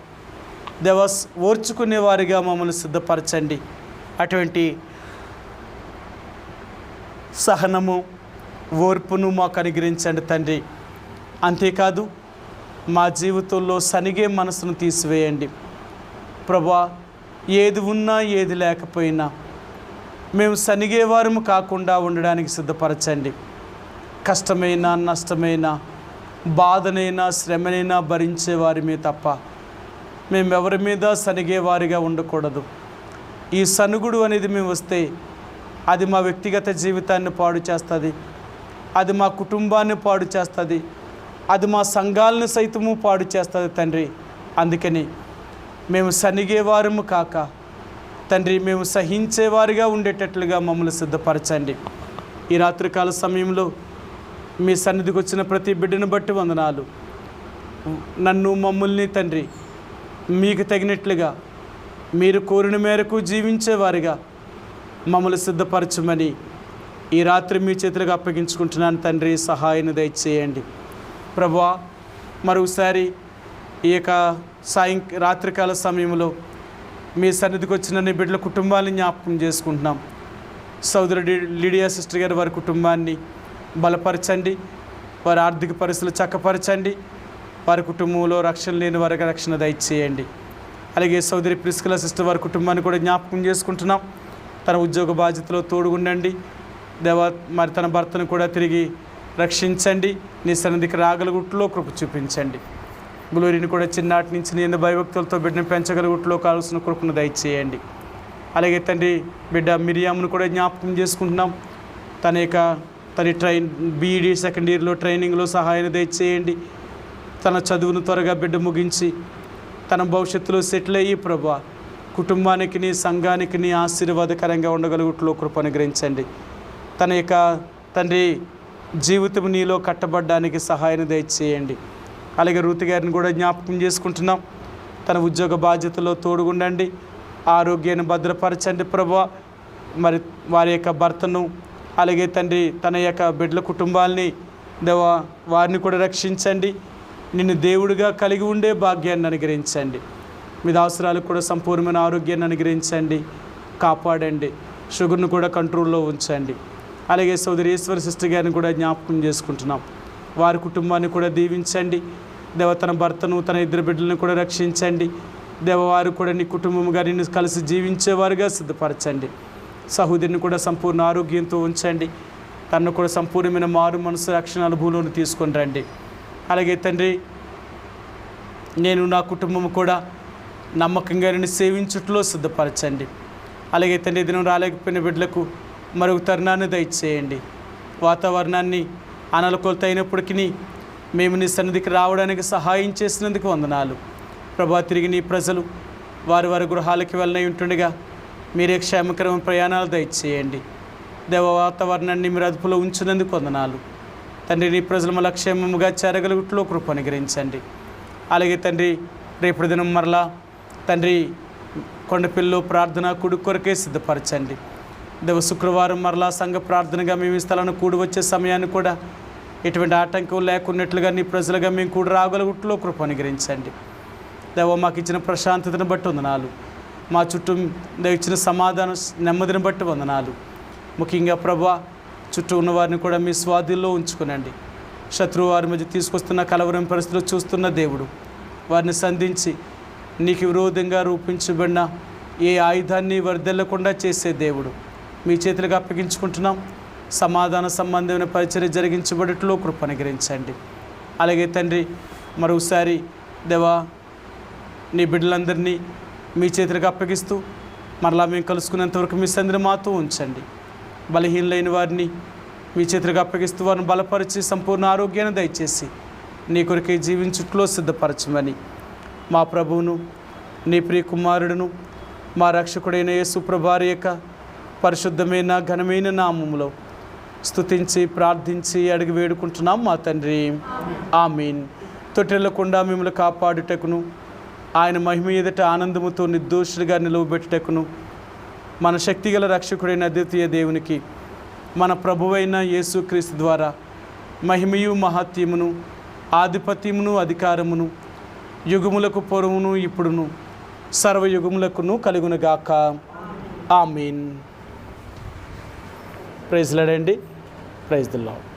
ఓర్చుకునేవారిగా మమ్మల్ని సిద్ధపరచండి. అటువంటి సహనము, ఓర్పును మాకు అనుగ్రహించండి తండ్రి. అంతేకాదు మా జీవితంలో సనిగే మనసును తీసివేయండి. ప్రభువా, ఏది ఉన్నా ఏది లేకపోయినా మేము సనిగేవారము కాకుండా ఉండడానికి సిద్ధపరచండి. కష్టమైన, నష్టమైన, బాధనైనా, శ్రమనైనా భరించేవారిమే తప్ప మేమెవరి మీద సనిగేవారిగా ఉండకూడదు. ఈ సనుగుడు అనేది మేము వస్తే అది మా వ్యక్తిగత జీవితాన్ని పాడు చేస్తుంది, అది మా కుటుంబాన్ని పాడు చేస్తుంది, అది మా సంఘాలను సైతము పాడు చేస్తుంది తండ్రి. అందుకని మేము సనిగేవారము కాక తండ్రి, మేము సహించేవారిగా ఉండేటట్లుగా మమ్మల్ని సిద్ధపరచండి. ఈ రాత్రికాల సమయంలో మీ సన్నిధికి వచ్చిన ప్రతి బిడ్డను బట్టి వందనాలు. నన్ను, మమ్మల్ని తండ్రి మీకు తగినట్లుగా మీరు కోరిన మేరకు జీవించేవారిగా మమ్మల్ని సిద్ధపరచమని ఈ రాత్రి మీ చేతులకు అప్పగించుకుంటున్నాను తండ్రి. సహాయాన్ని దయచేయండి ప్రభువా. మరోసారి ఈ యొక్క రాత్రికాల సమయంలో మీ సన్నిధికి వచ్చిన నీ బిడ్డల కుటుంబాన్ని జ్ఞాపకం చేసుకుంటున్నాం. సోదరుడు లిడియా సిస్టర్ గారు వారి కుటుంబాన్ని బలపరచండి, వారి ఆర్థిక పరిస్థితులు చక్కపరచండి, వారి కుటుంబంలో రక్షణ లేని వారికి రక్షణ దయచేయండి. అలాగే సోదరి ప్రిస్కిల సిస్టర్ వారి కుటుంబాన్ని కూడా జ్ఞాపకం చేసుకుంటున్నాం. తన ఉద్యోగ బాధ్యతలో తోడుగుండండి దేవా. మరి తన భర్తను కూడా తిరిగి రక్షించండి. నీ సన్నిధికి రాగలుగుట్లో కృప చూపించండి. గ్లోరీని కూడా చిన్నాటి నుంచి నేను భయభక్తులతో బిడ్డను పెంచగలుగుట్లో కావాల్సిన కృపను దయచేయండి. అలాగే తండ్రి బిడ్డ మిరియామును కూడా జ్ఞాపకం చేసుకుంటున్నాం. తన బీఈడీ సెకండ్ ఇయర్లో ట్రైనింగ్లో సహాయాన్ని దయచేయండి. తన చదువును త్వరగా బిడ్డ ముగించి తన భవిష్యత్తులో సెటిల్ అయ్యి ప్రభువా, కుటుంబానికి నీ సంఘానికి నీ ఆశీర్వాదకరంగా ఉండగలుగుట్లో కృప అనుగ్రహించండి. తన యొక్క తండ్రి జీవితం నీలో కట్టబడ్డానికి సహాయాన్ని దయచేయండి. అలాగే రూతు గారిని కూడా జ్ఞాపకం చేసుకుంటున్నాం. తన ఉద్యోగ బాధ్యతలో తోడుగుండండి, ఆరోగ్యాన్ని భద్రపరచండి ప్రభువా. మరి వారి యొక్క భర్తను, అలాగే తండ్రి తన యొక్క బిడ్డల కుటుంబాలని దేవా, వారిని కూడా రక్షించండి. నిన్ను దేవుడిగా కలిగి ఉండే భాగ్యాన్ని అనుగ్రహించండి. మీ అవసరాలకు కూడా సంపూర్ణమైన ఆరోగ్యాన్ని అనుగ్రహించండి, కాపాడండి. షుగర్ను కూడా కంట్రోల్లో ఉంచండి. అలాగే సోదరి ఈశ్వర సిస్టర్ గారిని కూడా జ్ఞాపకం చేసుకుంటున్నాం. వారి కుటుంబాన్ని కూడా దీవించండి దేవ. తన భర్తను, తన ఇద్దరు బిడ్డలను కూడా రక్షించండి దేవ. వారు కూడా నీ కుటుంబంగా నిన్ను కలిసి జీవించేవారుగా సిద్ధపరచండి. సహోదరిని కూడా సంపూర్ణ ఆరోగ్యంతో ఉంచండి. తనను కూడా సంపూర్ణమైన మారు మనసు రక్షణ అనుభవంలోకి తీసుకొని రండి. అలాగే తండ్రి, నేను నా కుటుంబం కూడా నమ్మకంగా నిన్ను సేవించుట్లో సిద్ధపరచండి. అలాగే తండ్రి, దినం రాలేకపోయిన బిడ్డలకు మరొక తరుణాన్ని దయచేయండి. వాతావరణాన్ని అనలకొలత అయినప్పటికీ మేము నీ సన్నిధికి రావడానికి సహాయం చేసినందుకు వందనాలు ప్రభా. తిరిగి నీ ప్రజలు వారి వారి గృహాలకి వెళ్ళనై ఉంటుండగా మీరే క్షేమకరమైన ప్రయాణాలు దయచేయండి దేవ. వాతావరణాన్ని మీరు అదుపులో ఉంచినందుకు వందనాలు. తండ్రి నీ ప్రజలు మళ్ళా క్షేమముగా చేరగలుగుట్లో కృప అనుగ్రహించండి. అలాగే తండ్రి రేపటి దినం మరలా తండ్రి కొండపిల్లలో ప్రార్థన కూడి కొరకే సిద్ధపరచండి. దేవ శుక్రవారం మరలా సంఘ ప్రార్థనగా మేము ఈ స్థలాన్ని కూడి వచ్చే సమయాన్ని కూడా ఎటువంటి ఆటంకం లేకున్నట్లుగా నీ ప్రజలుగా మేము కూడా రాగలుగుట్లో కృప అనుగ్రహించండి. దేవ మాకు ఇచ్చిన ప్రశాంతతను బట్టి వందనాలు. మా చుట్టూ ఇచ్చిన సమాధానం నెమ్మదిని బట్టి వందనాలు. ముఖ్యంగా ప్రభా చుట్టూ ఉన్నవారిని కూడా మీ స్వాధీనంలో ఉంచుకునండి. శత్రువు వారి మధ్య తీసుకొస్తున్న కలవరం పరిస్థితులు చూస్తున్న దేవుడు వారిని సంధించి నీకు విరోధంగా రూపించబడిన ఏ ఆయుధాన్ని వర్దెల్లకుండా చేసే దేవుడు మీ చేతులకు అప్పగించుకుంటున్నాం. సమాధాన సంబంధమైన పరిచర్య జరిగించబడట్లో కృప అనుగ్రహించండి. అలాగే తండ్రి మరోసారి దేవా నీ బిడ్డలందరినీ మీ చేతులకు అప్పగిస్తూ మరలా మేము కలుసుకునేంతవరకు మీ సంధిని మాతో ఉంచండి. బలహీనులైన వారిని మీ చేతులకు అప్పగిస్తూ వారిని బలపరిచి సంపూర్ణ ఆరోగ్యాన్ని దయచేసి నీ కొరకే జీవించుట్లో సిద్ధపరచమని మా ప్రభువును నీ ప్రియ కుమారుడును మా రక్షకుడైన యేసు ప్రభువారి యొక్క పరిశుద్ధమైన ఘనమైన నామములో స్తుతించి ప్రార్థించి అడిగి వేడుకుంటున్నాం మా తండ్రి. ఆమీన్. తొట్టెళ్లకుండా మిమ్మల్ని కాపాడుటకును ఆయన మహిమ ఎదుట ఆనందముతో నిర్దోషులుగా నిలువబెట్టుటకును మన శక్తిగల రక్షకుడైన అద్వితీయ దేవునికి మన ప్రభువైన యేసుక్రీస్తు ద్వారా మహిమయు మహత్యమును ఆధిపత్యమును అధికారమును యుగములకు పూర్వమును ఇప్పుడును సర్వయుగములకును కలుగునుగాక. ఆమీన్. ప్రైజ్ లార్డ్ అండి. Praise the lord.